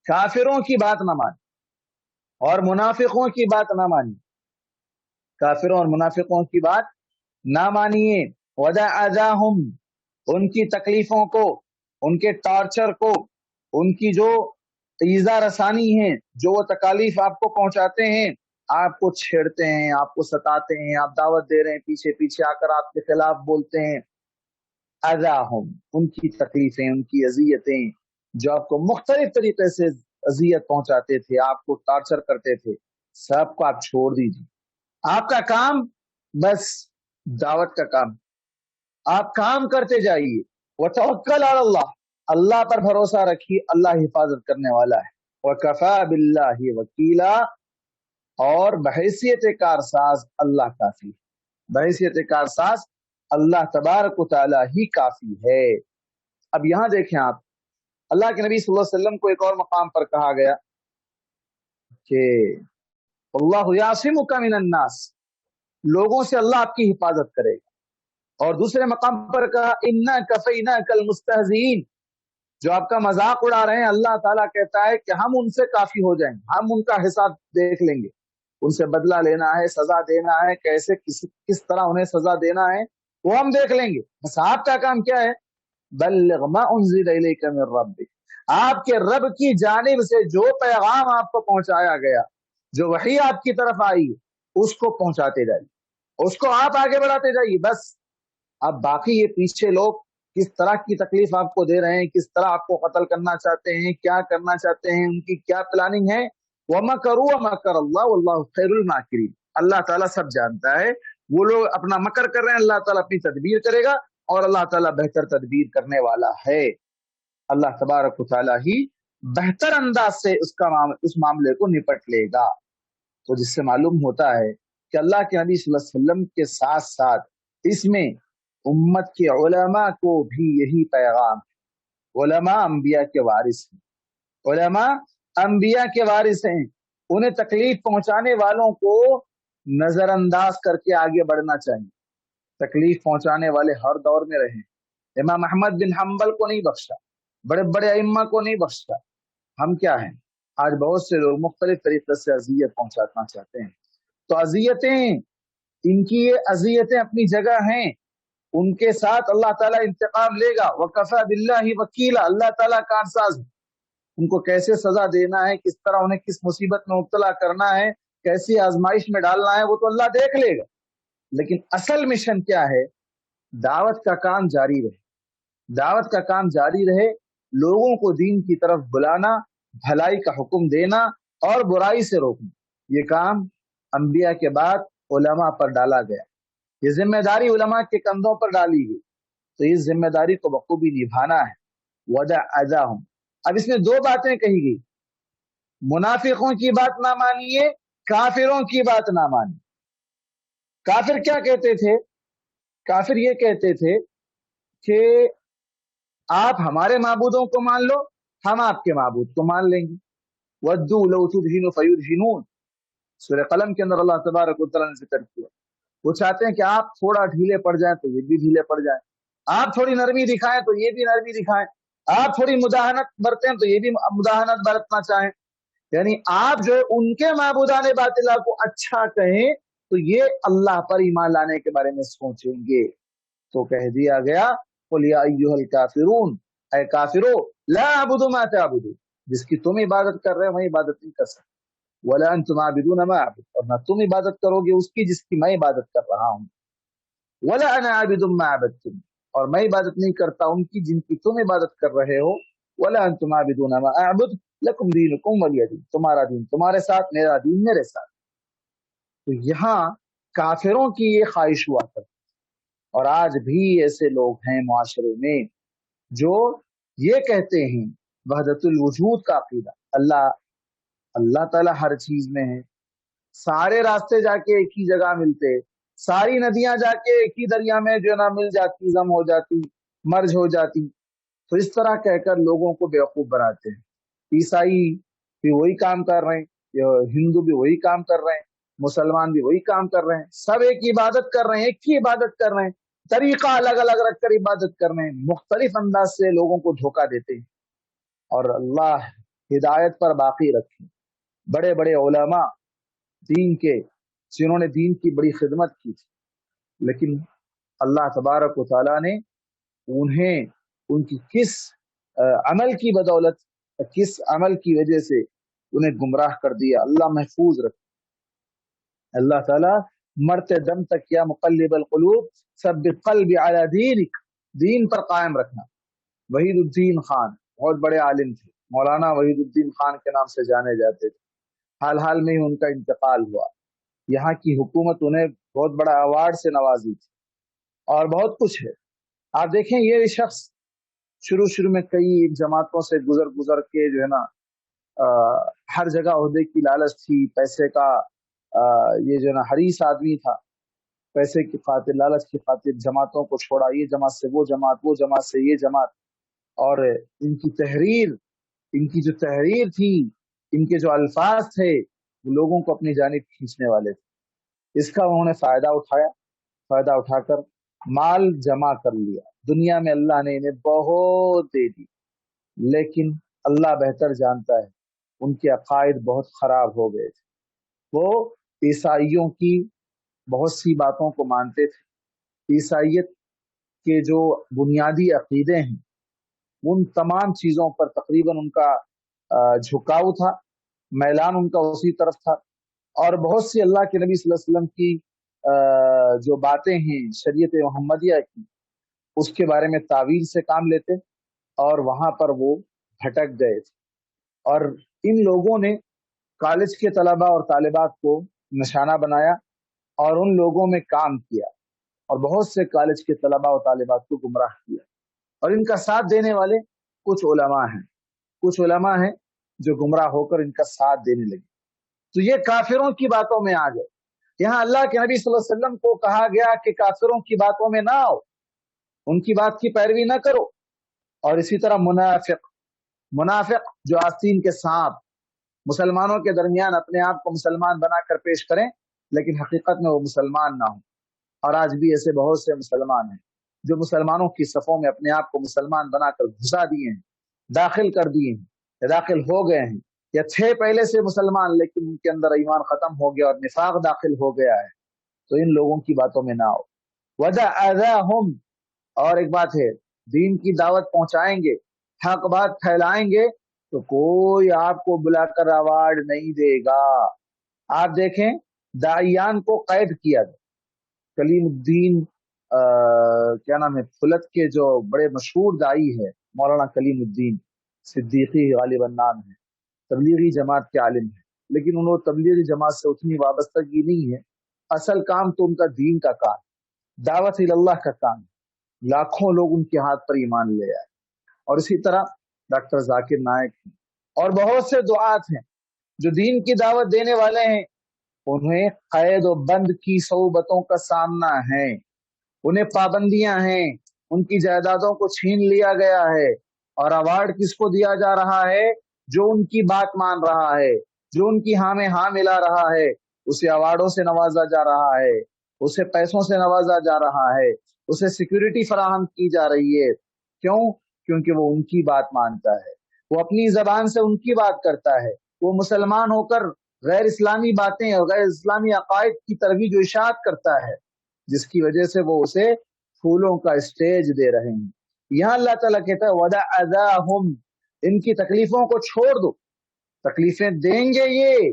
کافروں کی بات نہ مانی اور منافقوں کی بات نہ مانی, کافروں اور منافقوں کی بات نہ مانیے. ودع اذاهم, ان کی تکلیفوں کو, ان کے ٹارچر کو, ان کی جو ایذا رسانی ہے, جو وہ تکالیف آپ کو پہنچاتے ہیں, آپ کو چھیڑتے ہیں, آپ کو ستاتے ہیں, آپ دعوت دے رہے ہیں, پیچھے پیچھے آ کر آپ کے خلاف بولتے ہیں. اذاهم, ان کی تکلیفیں, ان کی اذیتیں, جو آپ کو مختلف طریقے سے اذیت پہنچاتے تھے, آپ کو ٹارچر کرتے تھے, سب کو آپ چھوڑ دیجیے. آپ کا کام بس دعوت کا کام, آپ کام کرتے جائیے. وتوکل علی اللہ, اللہ پر بھروسہ رکھیے, اللہ حفاظت کرنے والا ہے. وکفی باللہ وکیلا, اور بحیثیت کارساز اللہ کافی ہے, بحیثیت کارساز اللہ تبارک و تعالی ہی کافی ہے. اب یہاں دیکھیں آپ, اللہ کے نبی صلی اللہ علیہ وسلم کو ایک اور مقام پر کہا گیا کہ اللہ یعصمک من الناس, لوگوں سے اللہ آپ کی حفاظت کرے گا. اور دوسرے مقام پر کہا انا کفیناک المستہزئین, جو آپ کا مذاق اڑا رہے ہیں, اللہ تعالیٰ کہتا ہے کہ ہم ان سے کافی ہو جائیں گے, ہم ان کا حساب دیکھ لیں گے, ان سے بدلہ لینا ہے, سزا دینا ہے, کیسے کس طرح انہیں سزا دینا ہے وہ ہم دیکھ لیں گے. بس آپ کا کام کیا ہے؟ بلغ ما انزل الیک من ربک, آپ کے رب کی جانب سے جو پیغام آپ کو پہنچایا گیا, جو وحی آپ کی طرف آئی, اس کو پہنچاتے جائیے, اس کو آپ آگے بڑھاتے جائیے. بس اب باقی یہ پیچھے لوگ کس طرح کی تکلیف آپ کو دے رہے ہیں, کس طرح آپ کو قتل کرنا چاہتے ہیں, کیا کرنا چاہتے ہیں, ان کی کیا پلاننگ ہے, وَمَكَرُوا وَمَكَرَ اللَّهُ وَاللَّهُ خَيْرُ الْمَاكِرِينَ, اللہ تعالیٰ سب جانتا ہے. وہ لوگ اپنا مکر کر رہے ہیں, اللہ تعالیٰ اپنی تدبیر کرے گا, اور اللہ تعالیٰ بہتر تدبیر کرنے والا ہے. اللہ تبارک و تعالیٰ ہی بہتر انداز سے اس معاملے کو نپٹ لے گا. تو جس سے معلوم ہوتا ہے کہ اللہ کے نبی صلی اللہ علیہ وسلم کے ساتھ ساتھ اس میں امت کے علماء کو بھی یہی پیغام ہے. علماء انبیاء کے وارث ہیں, علماء انبیاء کے وارث ہیں. انہیں تکلیف پہنچانے والوں کو نظر انداز کر کے آگے بڑھنا چاہیے. تکلیف پہنچانے والے ہر دور میں رہے. امام احمد بن حنبل کو نہیں بخشا, بڑے بڑے ائمہ کو نہیں بخشا. ہم کیا ہیں؟ آج بہت سے لوگ مختلف طریقے سے اذیت پہنچانا چاہتے ہیں. تو اذیتیں, ان کی یہ اذیتیں اپنی جگہ ہیں, ان کے ساتھ اللہ تعالیٰ انتقام لے گا. وَكَفَى بِاللَّهِ وَكِيلًا, اللہ تعالیٰ کارساز, ان کو کیسے سزا دینا ہے, کس طرح انہیں کس مصیبت میں مبتلا کرنا ہے, کیسی آزمائش میں ڈالنا ہے, وہ تو اللہ دیکھ لے گا. لیکن اصل مشن کیا ہے؟ دعوت کا کام جاری رہے, دعوت کا کام جاری رہے, لوگوں کو دین کی طرف بلانا, بھلائی کا حکم دینا اور برائی سے روکنا. یہ کام انبیاء کے بعد علماء پر ڈالا گیا, یہ ذمہ داری علماء کے کندھوں پر ڈالی گئی. تو اس ذمہ داری کو بخوبی نبھانا ہے. وَدَعْ أَذَاهُمْ, اب اس میں دو باتیں کہی گئی, منافقوں کی بات نہ مانیے, کافروں کی بات نہ مانیے. کافر کیا کہتے تھے؟ کافر یہ کہتے تھے کہ آپ ہمارے معبودوں کو مان لو, ہم آپ کے معبود کو مان لیں گے. वद्दू लौ तुदहिनु फयुदहिनून, सूरह कलम के अंदर अल्लाह तबारक व तआला ने जिक्र किया। वो चाहते हैं कि आप थोड़ा ढीले पड़ जाएं तो ये भी ढीले पड़ जाएं, आप थोड़ी नरमी दिखाएं तो ये भी नरमी दिखाएं, आप थोड़ी मुदाहनत बरतें तो ये भी मुदाहनत बरतना चाहें। यानी आप जो है उनके माबूदाने बातिला को अच्छा कहें तो ये अल्लाह पर ईमान लाने के बारे में सोचेंगे। तो कह दिया गया कुल या अय्युहल काफिरून, ऐ काफिरो ला अबुदु मा तअबुदू, जिसकी तुम इबादत कर रहे हो मैं इबादत नहीं कर सकता, वला अंतुम आबिदून मा अबुद, और ना तुम इबादत करोगे उसकी जिसकी मैं इबादत कर रहा हूँ, वला अना आबिदुम मा अबदतुम, और मैं इबादत नहीं करता उनकी जिनकी तुम इबादत कर रहे हो, वला अंतुम आबिदून मा अबुद लकुम दीनुकुम वलिय दीन, तुम्हारा दीन तुम्हारे साथ मेरा दीन मेरे साथ। तो यहाँ काफिरों की ये ख्वाहिश हुआ करती, और आज भी ऐसे लोग हैं मुआशरे में जो ये कहते हैं वहदतुल वजूद का अकीदा, अल्लाह अल्लाह ताला हर चीज में है, सारे रास्ते जाके एक ही जगह मिलते, सारी नदियां जाके एक ही दरिया में जो ना मिल जाती, जम हो जाती, मर्ज हो जाती। तो इस तरह कहकर लोगों को बेवकूफ बनाते हैं। ईसाई भी वही काम कर रहे हैं, हिंदू भी वही काम कर रहे हैं, मुसलमान भी वही काम कर रहे हैं, सब एक ही इबादत कर रहे हैं, एक ही इबादत कर रहे हैं, तरीका अलग अलग रखकर इबादत कर रहे हैं, मुख्तलिफ अंदाज से लोगों को धोखा देते हैं। और अल्लाह हिदायत पर बाकी रखे बड़े बड़े उलमा दीन के, जिन्होंने दीन की बड़ी खिदमत की थी, लेकिन अल्लाह तबारक व तआला ने उन्हें उनकी किस अमल की बदौलत, किस अमल की वजह से उन्हें गुमराह कर दिया, अल्लाह महफूज रखे। अल्लाह ताला मरते दम तक या मुक़ल्लिबल क़ुलूब सब्बित क़ल्बी अला दीनिक, दीन पर कायम रखना। वहीदुद्दीन खान बहुत बड़े आलिम थे, मौलाना वहीदुद्दीन खान के नाम से जाने जाते थे। हाल हाल में ही उनका इंतकाल हुआ। यहाँ की हुकूमत उन्हें बहुत बड़ा अवार्ड से नवाजी थी और बहुत कुछ है। आप देखें ये शख्स शुरू में कई एक जमातों से गुजर के जो है ना हर जगह ओहदे की लालच थी, पैसे का ये जो है ना हरीस आदमी था, पैसे की खातिर लालच की खातिर जमातों को छोड़ा, ये जमात से वो जमात, वो जमात से ये जमात। और इनकी जो तहरीर थी, इनके जो अल्फाज थे वो लोगों को अपनी जानिब खींचने वाले थे। इसका उन्होंने फायदा उठाकर माल जमा कर लिया। दुनिया में अल्लाह ने इन्हें बहुत दे दी, लेकिन अल्लाह बेहतर जानता है उनके अकायद बहुत खराब हो गए थे। वो ईसाइयों की बहुत सी बातों को मानते थे। ईसाइयत के जो बुनियादी अकीदे हैं उन तमाम चीजों पर तकरीबन उनका झुकाव था, मैलान उनका उसी तरफ था। और बहुत सी अल्लाह के नबी सल्लल्लाहु अलैहि वसल्लम की जो बातें हैं शरीयत मोहम्मदिया की, उसके बारे में तावील से काम लेते और वहां पर वो भटक गए थे। और इन लोगों ने कॉलेज के तलबा और तालिबात को निशाना बनाया और उन लोगों में काम किया और बहुत से कॉलेज के तलबा और तालिबात को गुमराह किया। और इनका साथ देने वाले कुछ उलमा हैं जो गुमराह होकर इनका साथ देने लगे। तो ये काफिरों की बातों में आ गए। यहाँ अल्लाह के नबी सल्लल्लाहु अलैहि वसल्लम को कहा गया कि काफिरों की बातों में ना आओ, उनकी बात की पैरवी ना करो। और इसी तरह मुनाफिक जो आस्तीन के सांप मुसलमानों के दरमियान अपने आप को मुसलमान बनाकर पेश करें, लेकिन हकीकत में वो मुसलमान ना हो। और आज भी ऐसे बहुत से मुसलमान हैं जो मुसलमानों की सफों में अपने आप को मुसलमान बनाकर घुसा दिए हैं, दाखिल कर दिए हैं, या दाखिल हो गए हैं, या थे पहले से मुसलमान लेकिन उनके अंदर ईमान खत्म हो गया और निफाक दाखिल हो गया है। तो इन लोगों की बातों में ना आओ। वदअज़ाहुम, और एक बात है, दीन की दावत पहुंचाएंगे, हक बात फैलाएंगे तो कोई आपको बुलाकर अवार्ड नहीं देगा। आप देखें दाइयान को कैद किया गया। कलीमुद्दीन क्या नाम है, फुलत के जो बड़े मशहूर दाई है मौलाना कलीमुद्दीन सिद्दीकी गालिबन नाम है, तबलीगी जमात के आलिम है, लेकिन उन्होंने तबलीगी जमात से उतनी वाबस्तगी नहीं है। असल काम तो उनका दीन का काम, दावत इल्लाह का काम। लाखों लोग उनके हाथ पर ईमान ले आए। और इसी तरह डॉक्टर जाकिर नायक हैं और बहुत से दुआत हैं जो दीन की दावत देने वाले हैं। उन्हें कैद और बंद की सौबतों का सामना है, उन्हें पाबंदियां हैं, उनकी जायदादों को छीन लिया गया है। और अवार्ड किसको दिया जा रहा है? جو ان کی بات مان رہا ہے، جو ان کی ہاں میں ہاں ملا رہا ہے، اسے ایوارڈوں سے نوازا جا رہا ہے، اسے پیسوں سے نوازا جا رہا ہے، اسے سیکورٹی فراہم کی جا رہی ہے۔ کیوں؟ کیونکہ وہ ان کی بات مانتا ہے، وہ اپنی زبان سے ان کی بات کرتا ہے، وہ مسلمان ہو کر غیر اسلامی باتیں اور غیر اسلامی عقائد کی ترویج و اشاعت کرتا ہے، جس کی وجہ سے وہ اسے پھولوں کا اسٹیج دے رہے ہیں۔ یہاں اللہ تعالیٰ کہتا ہے وَدَعْ أَذَاهُمْ، ان کی تکلیفوں کو چھوڑ دو۔ تکلیفیں دیں گے، یہ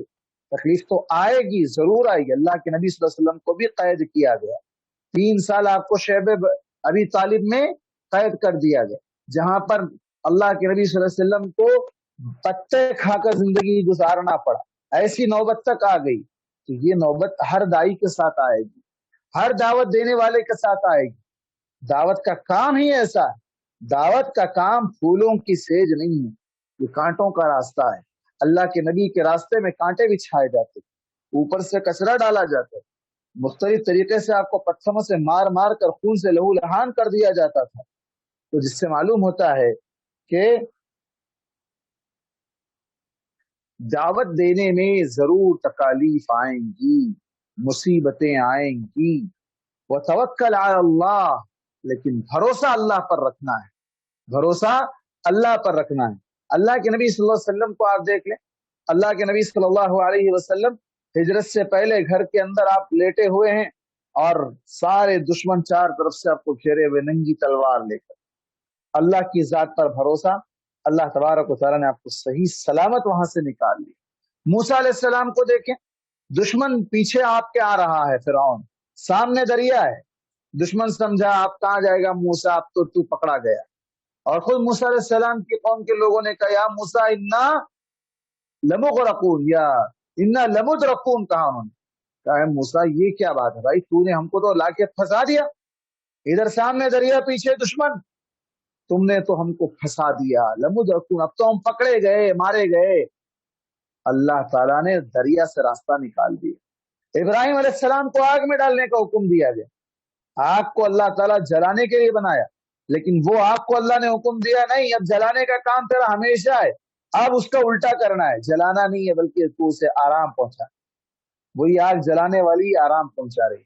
تکلیف تو آئے گی، ضرور آئے گی۔ اللہ کے نبی صلی اللہ علیہ وسلم کو بھی قید کیا گیا، 3 سال آپ کو شعب ابی طالب میں قید کر دیا گیا، جہاں پر اللہ کے نبی صلی اللہ علیہ وسلم کو پتے کھا کر زندگی گزارنا پڑا۔ ایسی نوبت تک آ گئی، تو یہ نوبت ہر دائی کے ساتھ آئے گی، ہر دعوت دینے والے کے ساتھ آئے گی۔ دعوت کا کام ہی ایسا ہے، دعوت کا کام پھولوں کی سیج نہیں ہے، یہ کانٹوں کا راستہ ہے۔ اللہ کے نبی کے راستے میں کانٹے بچھائے جاتے، اوپر سے کچرا ڈالا جاتا، مختلف طریقے سے آپ کو پتھروں سے مار مار کر خون سے لہو لہان کر دیا جاتا تھا۔ تو جس سے معلوم ہوتا ہے کہ دعوت دینے میں ضرور تکالیف آئیں گی، مصیبتیں آئیں گی۔ وَتَوَكَّلْ عَلَى اللَّهِ، لیکن بھروسہ اللہ پر رکھنا ہے، بھروسہ اللہ پر رکھنا ہے۔ اللہ کے نبی صلی اللہ علیہ وسلم کو آپ دیکھ لیں، اللہ کے نبی صلی اللہ علیہ وسلم ہجرت سے پہلے گھر کے اندر آپ لیٹے ہوئے ہیں اور سارے دشمن چار طرف سے آپ کو گھیرے ہوئے، ننگی تلوار لے کر۔ اللہ کی ذات پر بھروسہ، اللہ تبارک و تعالیٰ نے آپ کو صحیح سلامت وہاں سے نکال لیا۔ موسیٰ علیہ السلام کو دیکھیں، دشمن پیچھے آپ کے آ رہا ہے، فرعون سامنے دریا ہے، دشمن سمجھا آپ کہاں جائے گا موسیٰ، اب تو پکڑا گیا۔ اور خود موسیٰ علیہ السلام کی قوم کے لوگوں نے کہا یا موسیٰ انا لمغرقون، یا انا لمدرکون، کہا انہوں نے، کہا ہے موسیٰ یہ کیا بات ہے بھائی، تو نے ہم کو تو لا کے پھنسا دیا، ادھر سامنے دریا پیچھے دشمن، تم نے تو ہم کو پھنسا دیا، لمدرکون، اب تو ہم پکڑے گئے، مارے گئے۔ اللہ تعالیٰ نے دریا سے راستہ نکال دیا۔ ابراہیم علیہ السلام کو آگ میں ڈالنے کا حکم دیا گیا، آگ کو اللہ تعالیٰ جلانے کے لیے بنایا، لیکن وہ آگ کو اللہ نے حکم دیا نہیں اب جلانے کا کام تیرا ہمیشہ ہے، اب اس کا الٹا کرنا ہے، جلانا نہیں ہے بلکہ تو اسے آرام پہنچا۔ وہی آگ جلانے والی آرام پہنچا رہی،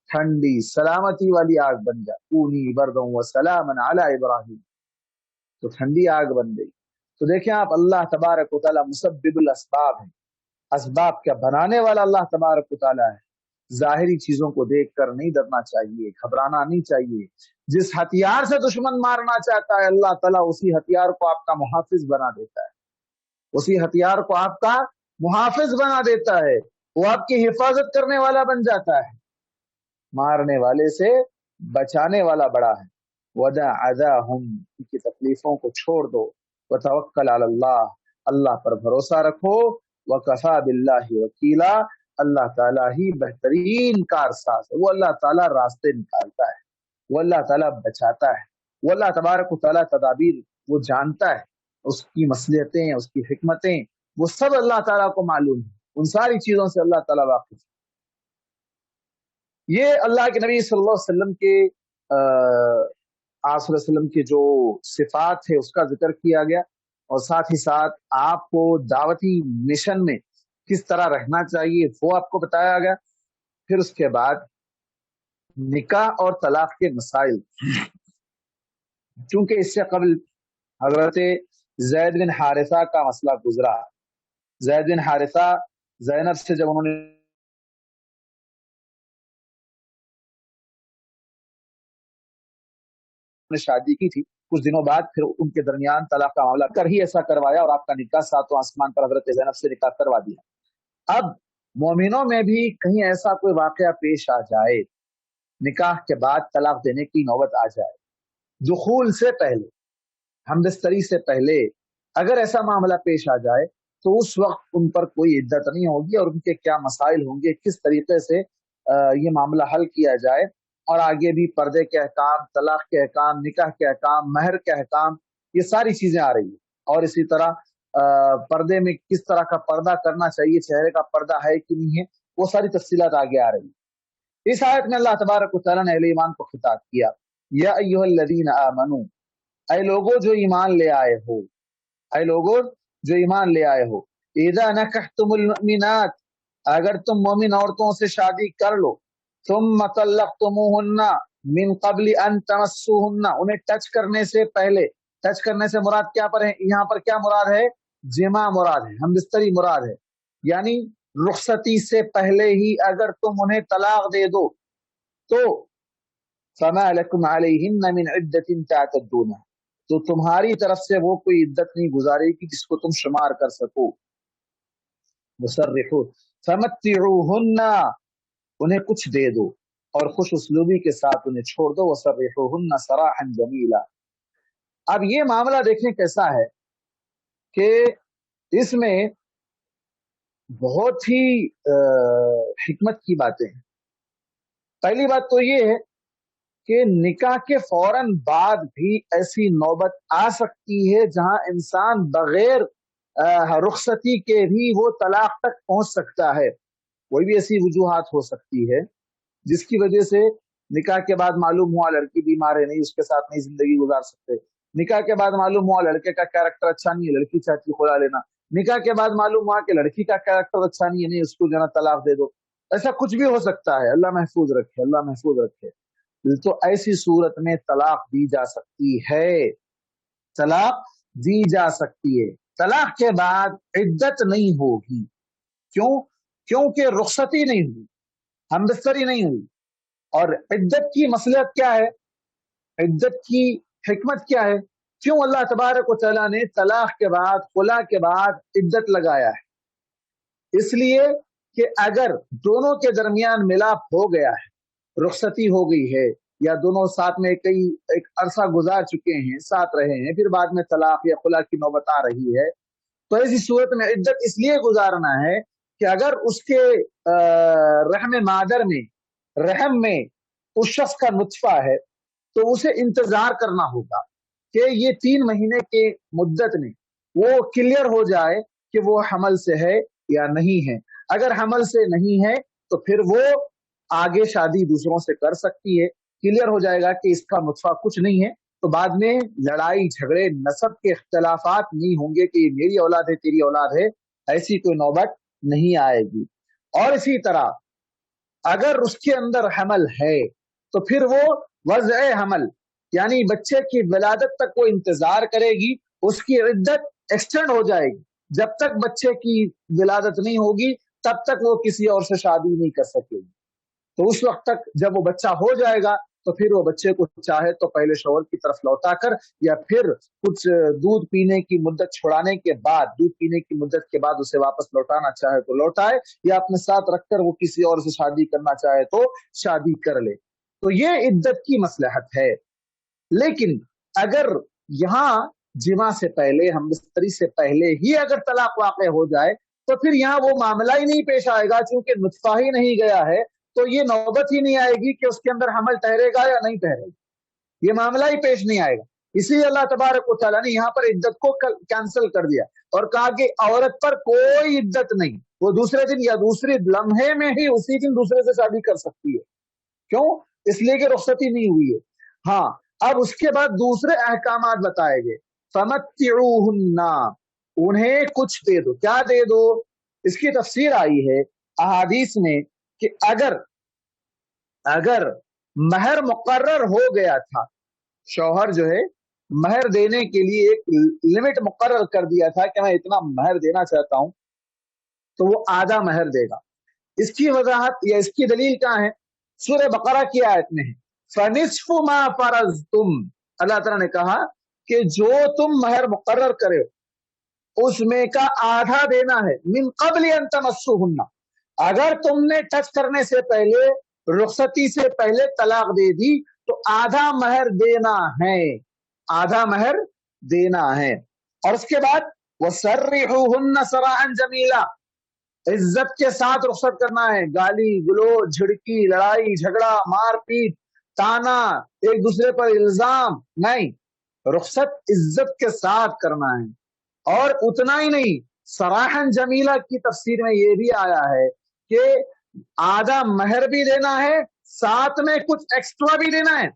ٹھنڈی سلامتی والی آگ بن جا، کونی بردوں وسلاما علی ابراہیم، تو ٹھنڈی آگ بن گئی۔ تو دیکھیں آپ، اللہ تبارک و تعالیٰ مسبب الاسباب ہے، اسباب کا بنانے والا اللہ تبارک و تعالیٰ ہے۔ ظاہری چیزوں کو دیکھ کر نہیں ڈرنا چاہیے، گھبرانا نہیں چاہیے۔ جس ہتھیار سے دشمن مارنا چاہتا ہے اللہ تعالیٰ اسی ہتھیار کو آپ کا محافظ بنا دیتا ہے، اسی ہتھیار کو آپ کا محافظ بنا دیتا ہے، وہ آپ کی حفاظت کرنے والا بن جاتا ہے، مارنے والے سے بچانے والا بڑا ہے۔ وَدَعْ أَذَاهُمْ، ان کی تکلیفوں کو چھوڑ دو، وَتَوَكَّلْ عَلَى اللَّهِ، اللہ پر بھروسہ رکھو، وَكَفَى بِاللَّهِ وَكِيلًا، اللہ تعالیٰ ہی بہترین کارساز ہے، وہ اللہ تعالیٰ راستے نکالتا ہے، وہ اللہ تعالیٰ بچاتا ہے، وہ اللہ تبارک و تعالیٰ تدابیر وہ جانتا ہے، اس کی مصلحتیں، اس کی حکمتیں، وہ سب اللہ تعالیٰ کو معلوم ہے، ان ساری چیزوں سے اللہ تعالیٰ واقف ہے۔ یہ اللہ کے نبی صلی اللہ علیہ وسلم کے آپ صلی اللہ علیہ وسلم کے جو صفات ہے اس کا ذکر کیا گیا، اور ساتھ ہی ساتھ آپ کو دعوتی مشن میں کس طرح رہنا چاہیے وہ آپ کو بتایا گیا۔ پھر اس کے بعد نکاح اور طلاق کے مسائل، چونکہ اس سے قبل حضرت زید بن حارثہ کا مسئلہ گزرا، زید بن حارثہ زینب سے جب انہوں نے شادی کی تھی، کچھ دنوں بعد پھر ان کے درمیان طلاق کا معاملہ کر ہی ایسا کروایا اور آپ کا نکاح ساتواں آسمان پر حضرت زینب سے نکاح کروا دیا۔ اب مومنوں میں بھی کہیں ایسا کوئی واقعہ پیش آ جائے، نکاح کے بعد طلاق دینے کی نوبت آ جائے، دخول سے پہلے، ہمدستری سے پہلے اگر ایسا معاملہ پیش آ جائے تو اس وقت ان پر کوئی عدت نہیں ہوگی، اور ان کے کیا مسائل ہوں گے، کس طریقے سے یہ معاملہ حل کیا جائے، اور آگے بھی پردے کے احکام، طلاق کے احکام، نکاح کے احکام، مہر کے احکام، یہ ساری چیزیں آ رہی ہیں، اور اسی طرح پردے میں کس طرح کا پردہ کرنا چاہیے، چہرے کا پردہ ہے کہ نہیں ہے، وہ ساری تفصیلات آگے آ رہی ہیں۔ اس آیت میں اللہ تبارک و تعالیٰ نے اہل ایمان کو خطاب کیا، یا ایھا الذین آمنو، اے لوگو جو ایمان لے آئے ہو، اے لوگو जो ईमान ले आए हो, इज़ा नकहतुमुल मुमिनात, अगर तुम मोमिन औरतों से शादी कर लो, सुम्मा तल्लक़तुमुहुन्ना मिन क़ब्लि अन तमस्सूहुन्ना, उन्हें टच करने से पहले, टच करने से मुराद क्या पर है, यहाँ पर क्या मुराद है, जिमा मुराद है, हम बिस्तरी मुराद है, यानी रुखसती से पहले ही अगर तुम उन्हें तलाक दे दो तो फमा लकुम अलैहिन्ना मिन इद्दतिन तअतद्दूना, तो तुम्हारी तरफ से वो कोई इद्दत नहीं गुजारेगी जिसको तुम शुमार कर सको। मुसर्रिहू फमत्तिऊहुन्ना, उन्हें कुछ दे दो और खुश उसलूबी के साथ उन्हें छोड़ दो। वसर्रिहूहुन्ना सराहन जमीला। अब ये मामला देखें कैसा है कि इसमें बहुत ही हिकमत की बातें हैं। पहली बात तो ये है कि निकाह के फौरन बाद भी ऐसी नौबत आ सकती है जहां इंसान बगैर रुखसती के भी वो तलाक तक पहुंच सकता है। कोई भी ऐसी वजूहात हो सकती है जिसकी वजह से निकाह के बाद मालूम हुआ लड़की बीमार है, नहीं उसके साथ नहीं जिंदगी गुजार सकते। निकाह के बाद मालूम हुआ लड़के का कैरेक्टर अच्छा नहीं है, लड़की चाहती खुला लेना। निकाह के बाद मालूम हुआ कि लड़की का कैरेक्टर अच्छा नहीं है, नहीं उसको जो है तलाक दे दो। ऐसा कुछ भी हो सकता है, अल्लाह महफूज रखे, अल्लाह महफूज रखे। तो ऐसी सूरत में तलाक दी जा सकती है, तलाक दी जा सकती है। तलाक के बाद इद्दत नहीं होगी। क्यों? क्योंकि रुखसती नहीं हुई, हमबिस्तरी नहीं हुई। और इद्दत की मसलहत क्या है, इद्दत की हिकमत क्या है, क्यों अल्लाह तबारक व तआला ने तलाक के बाद, खुला के बाद इद्दत लगाया है? इसलिए कि अगर दोनों के दरमियान मिलाप हो गया है, रुखसती हो गई है, या दोनों साथ में कई एक अरसा गुजार चुके हैं, साथ रहे हैं, फिर बाद में तलाक या खुला की नौबत आ रही है, तो ऐसी सूरत में इद्दत इसलिए गुजारना है कि अगर उसके रहम मादर में, रहम में उस शख्स का नुत्फा है तो उसे इंतजार करना होगा कि ये 3 महीने के मुद्दत में वो क्लियर हो जाए कि वो हमल से है या नहीं है। अगर हमल से नहीं है तो फिर वो आगे शादी दूसरों से कर सकती है। क्लियर हो जाएगा कि इसका नुत्फा कुछ नहीं है, तो बाद में लड़ाई झगड़े, नसब के इख्तलाफात नहीं होंगे कि मेरी औलाद है तेरी औलाद है, ऐसी कोई नौबत नहीं आएगी। और इसी तरह अगर उसके अंदर हमल है तो फिर वो वज़अ हमल यानी बच्चे की विलादत तक वो इंतजार करेगी, उसकी इद्दत एक्सटेंड हो जाएगी। जब तक बच्चे की विलादत नहीं होगी तब तक वो किसी और से शादी नहीं कर सकेगी। तो उस वक्त तक जब वो बच्चा हो जाएगा तो फिर वो बच्चे को चाहे तो पहले शौहर की तरफ लौटा कर, या फिर कुछ दूध पीने की मुद्दत छुड़ाने के बाद, दूध पीने की मुद्दत के बाद उसे वापस लौटाना चाहे तो लौटाए, या अपने साथ रखकर वो किसी और से शादी करना चाहे तो शादी कर ले। तो ये इद्दत की मसलहत है। लेकिन अगर यहाँ जिमा से पहले, हम बिस्तरी से पहले ही अगर तलाक वाक़े हो जाए तो फिर यहाँ वो मामला ही नहीं पेश आएगा, क्योंकि नुत्फा ही नहीं गया है, तो ये नौबत ही नहीं आएगी कि उसके अंदर हमल ठहरेगा या नहीं ठहरेगा, ये मामला ही पेश नहीं आएगा। इसीलिए अल्लाह तबारक व तआला ने यहाँ पर इद्दत को कैंसिल कर दिया और कहा कि औरत पर कोई इद्दत नहीं, वो दूसरे दिन या दूसरे लम्हे में ही उसी दिन दूसरे से शादी कर सकती है। क्यों? इसलिए कि रुखसती नहीं हुई है। हाँ, अब उसके बाद दूसरे अहकामात बताए गए। फमत्तिऊहुन्ना, उन्हें कुछ दे दो। क्या दे दो? इसकी तफसीर आई है अहादीस में कि अगर महर मुकर्रर हो गया था, शौहर जो है महर देने के लिए एक लिमिट मुकर्रर कर दिया था कि मैं इतना महर देना चाहता हूं, तो वो आधा महर देगा। इसकी वजाहत या इसकी दलील क्या है? सूरह बकरा की आयत में है, फनिस्फु मा फरज़तुम, अल्लाह ताला ने कहा कि जो तुम महर मुकर्रर करे उसमें का आधा देना है। मिन क़ब्ल अन तमस्सुहुन्ना, अगर तुमने टच करने से पहले, रुखसती से पहले तलाक दे दी तो आधा महर देना है, आधा महर देना है। और उसके बाद वसर्रिहुहुन्ना सराहन जमीला, इज्जत के साथ रुखसत करना है। गाली गलोच, झिड़की, लड़ाई झगड़ा, मारपीट, ताना, एक दूसरे पर इल्जाम नहीं, रुखसत इज्जत के साथ करना है। और उतना ही नहीं, सराहन जमीला की तफसीर में ये भी आया है कि आधा महर भी देना है, साथ में कुछ एक्स्ट्रा भी देना है।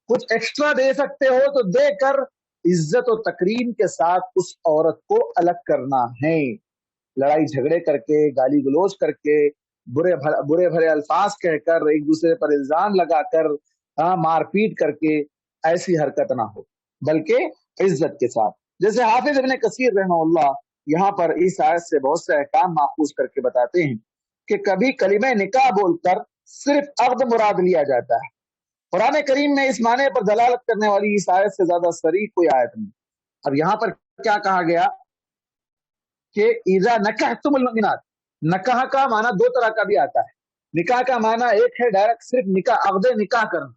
कुछ एक्स्ट्रा दे सकते हो तो देकर عزت و تکریم کے ساتھ اس عورت کو الگ کرنا ہے. لڑائی جھگڑے کر کے، گالی گلوچ کر کے، برے بھرے الفاظ کہہ کر، ایک دوسرے پر الزام لگا کر، مار پیٹ کر کے ایسی حرکت نہ ہو، بلکہ عزت کے ساتھ. جیسے حافظ ابن کثیر رحمہ اللہ یہاں پر اس آیت سے بہت سے احکام ماخوذ کر کے بتاتے ہیں کہ کبھی کلمہ نکاح بول کر صرف عقد مراد لیا جاتا ہے. قرآن کریم میں اس معنی پر دلالت کرنے والی اس آیت سے زیادہ صریح کوئی آیت نہیں. اب یہاں پر کیا کہا گیا کہ اذا نکحتم المؤمنات، نکاح کا معنی دو طرح کا بھی آتا ہے. نکاح کا معنی ایک ہے ڈائریکٹ صرف نکاح، عقد نکاح کرنا،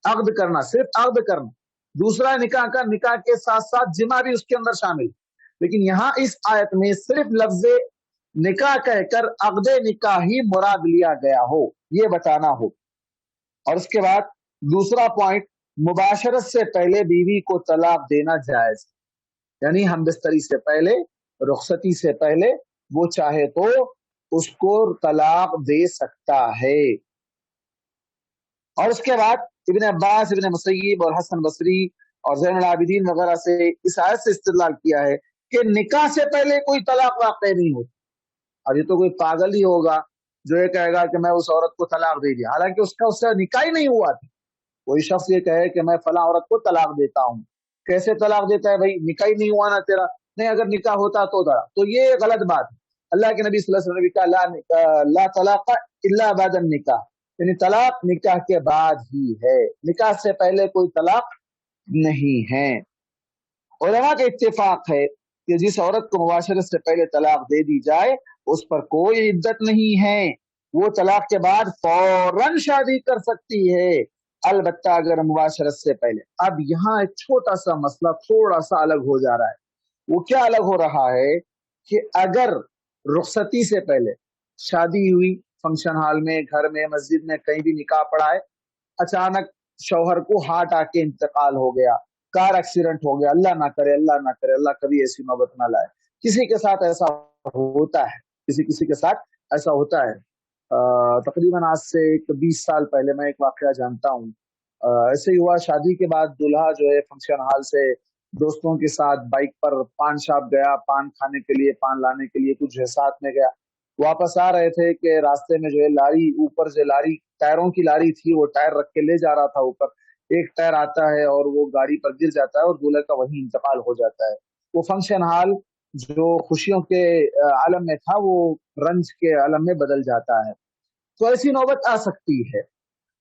عقد کرنا، صرف عقد کرنا. دوسرا نکاح کا، نکاح کے ساتھ ساتھ جمع بھی اس کے اندر شامل. لیکن یہاں اس آیت میں صرف لفظ نکاح کہہ کر عقد نکاح ہی مراد لیا گیا ہو، یہ بتانا ہو. اور اس کے بعد دوسرا پوائنٹ، مباشرت سے پہلے بیوی کو طلاق دینا جائز، یعنی ہم بستری سے پہلے، رخصتی سے پہلے وہ چاہے تو اس کو طلاق دے سکتا ہے. اور اس کے بعد ابن عباس، ابن مسیب اور حسن بصری اور زین العابدین وغیرہ سے اس آیت سے استدلال کیا ہے کہ نکاح سے پہلے کوئی طلاق واقع نہیں ہوتی. اب یہ تو کوئی پاگل ہی ہوگا جو یہ کہے گا کہ میں اس عورت کو طلاق دے دیا، حالانکہ اس کا اس سے نکاح ہی نہیں ہوا تھا. کوئی شخص یہ کہے کہ میں فلاں عورت کو طلاق دیتا ہوں، کیسے طلاق دیتا ہے بھائی؟ نکاح ہی نہیں ہوا نا تیرا. نہیں، اگر نکاح ہوتا تو یہ غلط بات ہے. اللہ کے نبی صلی اللہ علیہ وسلم نے کہا لا طلاق الا بعد النکاح، یعنی طلاق نکاح کے بعد ہی ہے، نکاح سے پہلے کوئی طلاق نہیں ہے. علماء کا اتفاق ہے کہ جس عورت کو مباشرت سے پہلے طلاق دے دی جائے اس پر کوئی عدت نہیں ہے، وہ طلاق کے بعد فوراً شادی کر سکتی ہے، البتہ اگر مباشرت سے پہلے. اب یہاں ایک چھوٹا سا مسئلہ تھوڑا سا الگ ہو جا رہا ہے. وہ کیا الگ ہو رہا ہے کہ اگر رخصتی سے پہلے شادی ہوئی، فنکشن ہال میں، گھر میں، مسجد میں، کہیں بھی نکاح پڑا ہے، اچانک شوہر کو ہارٹ آ کے انتقال ہو گیا، کار ایکسیڈنٹ ہو گیا، اللہ نہ کرے، اللہ نہ کرے، اللہ کبھی ایسی نوبت نہ لائے. کسی کے ساتھ ایسا ہوتا ہے، کسی کے ساتھ ایسا ہوتا ہے. تقریباً آج سے 20 سال پہلے میں ایک واقعہ جانتا ہوں. ایسے ہی ہوا، شادی کے بعد دلہا جو ہے فنکشن ہال سے دوستوں کے ساتھ بائک پر پان شاپ گیا، پان کھانے کے لیے، پان لانے کے لیے، کچھ ساتھ میں گیا. واپس آ رہے تھے کہ راستے میں جو ہے لاری، اوپر سے لاری، ٹائروں کی لاری تھی، وہ ٹائر رکھ کے لے جا رہا تھا اوپر. ایک ٹائر آتا ہے اور وہ گاڑی پر گر جاتا ہے اور دولہے کا وہیں انتقال ہو جاتا ہے. وہ فنکشن ہال جو خوشیوں کے عالم میں تھا وہ رنج کے عالم میں بدل جاتا ہے. تو ایسی نوبت آ سکتی ہے.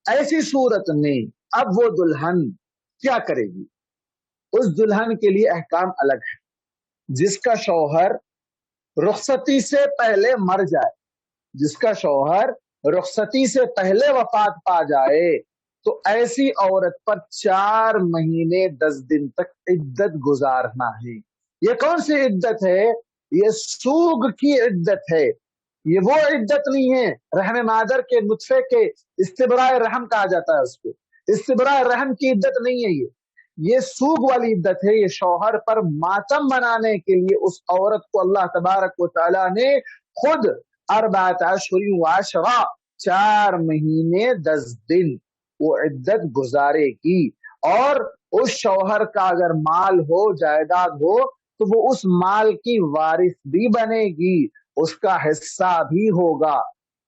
ایسی صورت میں اب وہ دلہن کیا کرے گی؟ اس دلہن کے لیے احکام الگ ہے. جس کا شوہر رخصتی سے پہلے مر جائے، جس کا شوہر رخصتی سے پہلے وفات پا جائے، تو ایسی عورت پر 4 مہینے 10 دن تک عدت گزارنا ہے. یہ کون سی عدت ہے؟ یہ سوگ کی عدت ہے. یہ وہ عدت نہیں ہے، رحم مادر کے نطفے کے استبراء رحم کہا جاتا ہے اس کو. استبراء رحم کی عدت نہیں ہے یہ سوگ والی عدت ہے. یہ شوہر پر ماتم منانے کے لیے اس عورت کو اللہ تبارک و تعالیٰ نے خود 4 اشہر و عشرہ 4 مہینے 10 دن وہ عدت گزارے گی. اور اس شوہر کا اگر مال ہو، جائیداد ہو، تو وہ اس مال کی وارث بھی بنے گی، اس کا حصہ بھی ہوگا،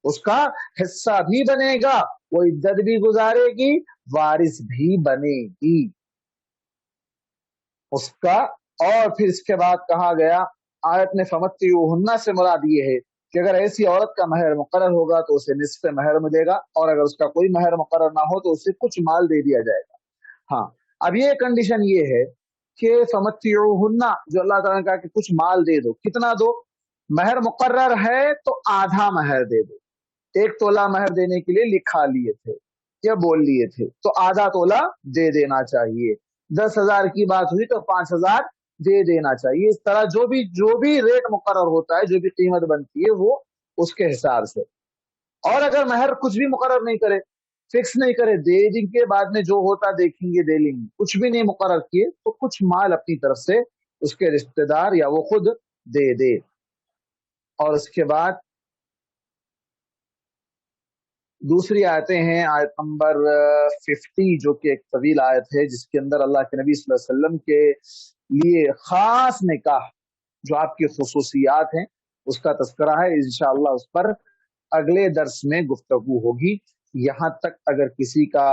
اس کا حصہ بھی بنے گا، وہ عدت بھی گزارے گی، وارث بھی بنے گی اس کا. اور پھر اس کے بعد کہا گیا آیت میں فمتعوہن سے مراد یہ ہے کہ اگر ایسی عورت کا مہر مقرر ہوگا تو اسے نصف مہر ملے گا، اور اگر اس کا کوئی مہر مقرر نہ ہو تو اسے کچھ مال دے دیا جائے گا. ہاں، اب یہ کنڈیشن یہ ہے کہ فمتعوہن جو اللہ تعالیٰ نے کہا کہ کچھ مال دے دو. کتنا دو؟ مہر مقرر ہے تو آدھا مہر دے دو. 1 تولہ مہر دینے کے لیے لکھا لیے تھے یا بول لیے تھے تو آدھا تولہ دے دینا چاہیے. 10,000 کی بات ہوئی تو 5,000 دے دینا چاہیے. اس طرح جو بھی ریٹ مقرر ہوتا ہے، جو بھی قیمت بنتی ہے، وہ اس کے حساب سے. اور اگر مہر کچھ بھی مقرر نہیں کرے، فکس نہیں کرے، دے دن کے بعد میں جو ہوتا دیکھیں گے دے لیں گے، کچھ بھی نہیں مقرر کیے، تو کچھ مال اپنی طرف سے اس کے رشتہ دار یا وہ خود دے دے. اور اس کے بعد दूसरी आयतें हैं आयत नंबर 50, जो कि एक तवील आयत है, जिसके अंदर अल्लाह के नबी सल्लल्लाहु अलैहि वसल्लम के लिए खास निकाह जो आपकी खुसूसियात हैं उसका तस्करा है। इंशाअल्लाह उस पर अगले दर्स में गुफ्तगू होगी। यहाँ तक अगर किसी का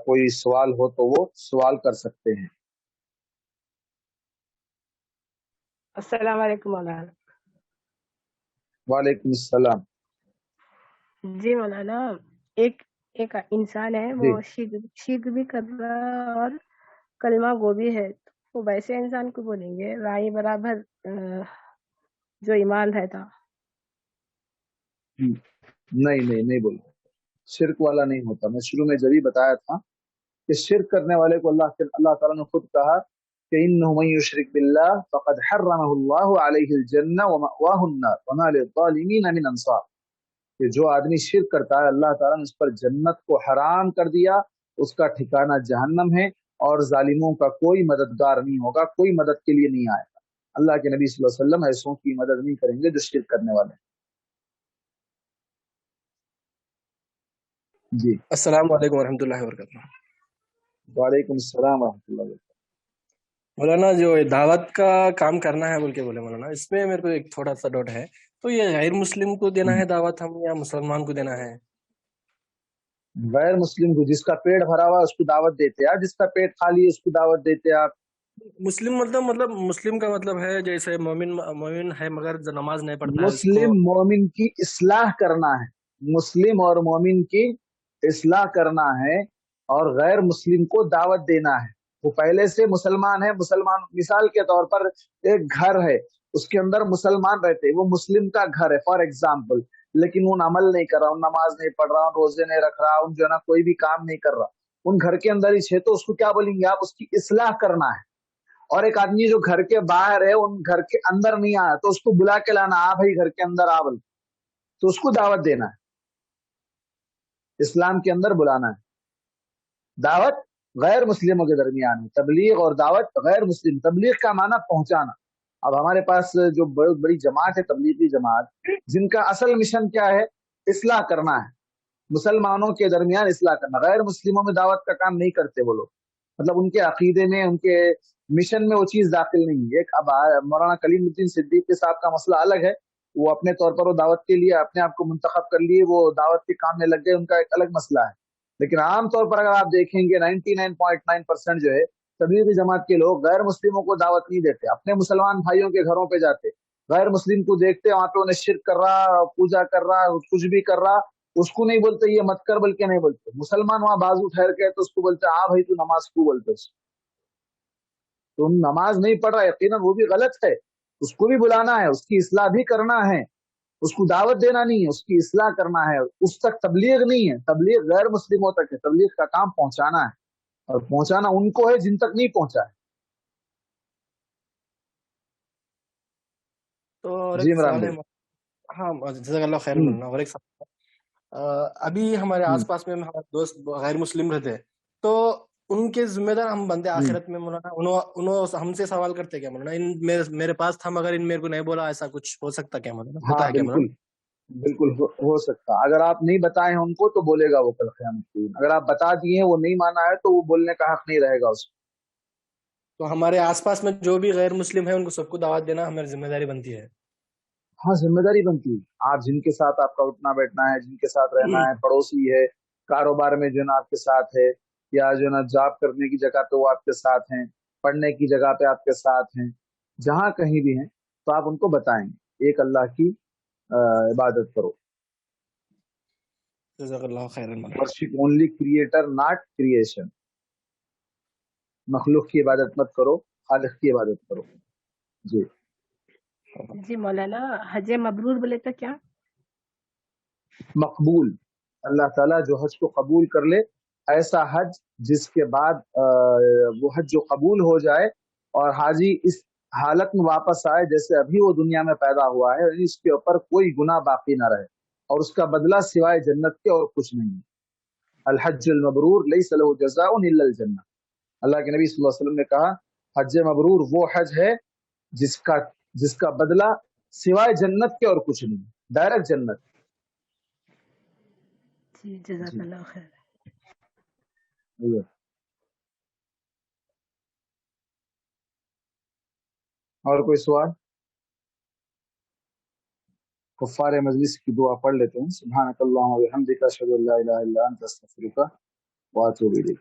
कोई सवाल हो तो वो सवाल कर सकते हैं। अस्सलाम वालेकुम मौलाना। वालेकुम सलाम। जी मौलाना, एक एक इंसान है, वो शिर्क भी कर रहा है और कलमा गो भी है, तो वैसे इंसान को बोलेंगे राई बराबर जो ईमान रहता? नहीं बोलो, शिरक वाला नहीं होता। मैं शुरू में जब ही बताया था कि शिरक करने वाले को अल्लाह ताला ने खुद कहा कि इन्नहु मन युशरिक बिल्लाह फक़द हर्रमहुल्लाहु अलैहिल जन्नह व मअवाहुन नार व मा लिज़्ज़ालिमीन मिन अंसार। कि जो आदमी शिरक करता है अल्लाह ताला ने उस पर जन्नत को हराम कर दिया, उसका ठिकाना जहन्नम है और जालिमों का कोई मददगार नहीं होगा, कोई मदद के लिए नहीं आएगा। अल्लाह के नबी सल्लल्लाहु अलैहि वसल्लम ऐसों की मदद नहीं करेंगे जो शिरक करने वाले। जी, अस्सलाम वालेकुम वरहमतुल्लाहि वबरकातुहू। वालेकुम अस्सलाम वरहमतुल्लाहि वबरकातुहू। मौलाना, जो दावत का काम करना है बोल के बोले मौलाना, इसमें मेरे को एक थोड़ा सा डाउट है। तो ये गैर मुस्लिम को देना है दावत हम, या मुसलमान को देना है? गैर मुस्लिम को, जिसका पेट भरा हुआ उसको दावत देते हैं, जिसका पेट खाली है उसको दावत देते हैं आप। मुस्लिम मतलब मुस्लिम का मतलब है जैसे मोमिन है मगर नमाज नहीं पढ़ता है, मुस्लिम मोमिन की इस्लाह करना है, मुस्लिम और मोमिन की इस्लाह करना है, और गैर मुस्लिम को दावत देना है। वो पहले से मुसलमान है, मुसलमान मिसाल के तौर पर एक घर है, उसके अंदर मुसलमान रहते हैं, वो मुस्लिम का घर है फॉर एग्जाम्पल, लेकिन उन अमल नहीं कर रहा, उन नमाज नहीं पढ़ रहा, उन रोजे नहीं रख रहा, उन जो है ना कोई भी काम नहीं कर रहा, उन घर के अंदर ही है, तो उसको क्या बोलेंगे आप? उसकी इस्लाह करना है। और एक आदमी जो घर के बाहर है, उन घर के अंदर नहीं आया, तो उसको बुला के लाना, आ भाई घर के अंदर आ, बोल तो उसको दावत देना है, इस्लाम के अंदर बुलाना है। दावत गैर मुस्लिमों के दरमियान है, तबलीग और दावत गैर मुस्लिम। तबलीग का माना पहुंचाना। अब हमारे पास जो बहुत बड़ी जमात है, तबलीगी जमात, जिनका असल मिशन क्या है? इस्लाह करना है, मुसलमानों के दरमियान इस्लाह करना। गैर मुस्लिमों में दावत का काम नहीं करते वो लोग, मतलब उनके अकीदे में, उनके मिशन में वो चीज दाखिल नहीं है। अब मौलाना कलीमुद्दीन सिद्दीकी साहब का मसला अलग है, वो अपने तौर पर वो दावत के लिए अपने आप को मुंतखब कर लिए, वो दावत के काम में लग गए, उनका एक अलग मसला है। लेकिन आमतौर पर अगर आप देखेंगे 99.9% जो है तबलीगी जमात के लोग गैर मुस्लिमों को दावत नहीं देते, अपने मुसलमान भाइयों के घरों पे जाते, गैर मुस्लिम को देखते वहां पे उन्हें शिरक कर रहा, पूजा कर रहा, कुछ भी कर रहा, उसको नहीं बोलते ये मत कर, बल्कि नहीं बोलते। मुसलमान वहां बाजू ठहर के तो उसको बोलते आ भाई तू नमाज क्यों बोलते, तुम नमाज नहीं पढ़ रहा, यकीनन वो भी गलत है, उसको भी बुलाना है, उसकी इस्लाह भी करना है, उसको दावत देना नहीं है, उसकी इस्लाह करना है। उस तक तबलीग नहीं है, तबलीग गैर मुस्लिमों तक है, तबलीग का काम पहुंचाना है, और पहुंचाना उनको है जिन तक नहीं पहुंचा है। तो और जी एक इमरान सवाल है। भाई। हाँ, जज़ाकल्लाह खैर मौलाना। और एक सवाल, अभी हमारे आसपास में हमारे दोस्त गैर मुस्लिम रहते हैं, तो उनके जिम्मेदार हम बनते आखिरत में मौलाना, उन्होंने हमसे सवाल करते क्या मौलाना, इन मेरे पास था मगर इन मेरे को नहीं बोला, ऐसा कुछ हो सकता क्या मौलाना? होता हाँ है क्या बिल्कुल, मौलाना? बिल्कुल हो सकता। अगर आप नहीं बताए हैं उनको तो बोलेगा वो कल क़यामत के दिन। अगर आप बता दिए हैं, वो नहीं माना है, तो वो बोलने का हक नहीं रहेगा उसको। तो हमारे आसपास में जो भी गैर मुस्लिम है उनको सबको दावत देना हमारी जिम्मेदारी बनती है। हाँ जिम्मेदारी बनती है। आप जिनके साथ आपका उठना बैठना है, जिनके साथ रहना है, पड़ोसी है, कारोबार में जो ना आपके साथ है, या जो ना जॉब करने की जगह पे वो आपके साथ हैं, पढ़ने की जगह पे आपके साथ हैं, जहाँ कहीं भी हैं, तो आप उनको बताएंगे एक अल्लाह की इबादत करो। जज़ाकल्लाह खैरन मौलाना। Worship only creator not creation. मखलूक की इबादत मत करो, खालिक की इबादत करो। जी जी मौलाना, हज मबरूर बोले तो क्या? मकबूल, अल्लाह ताला जो हज को कबूल कर ले, ऐसा हज जिसके बाद वो हज जो कबूल हो जाए और हाजी इस हालत में वापस आए जैसे अभी वो दुनिया में पैदा हुआ है, इसके ऊपर कोई गुनाह बाकी ना रहे, और उसका बदला सिवाय जन्नत के और कुछ नहीं है। अल हज्जुल मबरूर लैसा लहू जज़ाउन इल्लल जन्नह। अल्लाह के नबी सल्लल्लाहु अलैहि वसल्लम ने कहा, हज मबरूर वो हज है जिसका जिसका बदला सिवाय जन्नत के और कुछ नहीं, डायरेक्ट जन्नत। جی جزاک اللہ خیر. اور کوئی سوال؟ کفار مجلس کی دعا پڑھ لیتے ہیں. سبحانک اللہم و بحمدک اشہد ان لا الہ الا انت استغفرک واتوب الیک.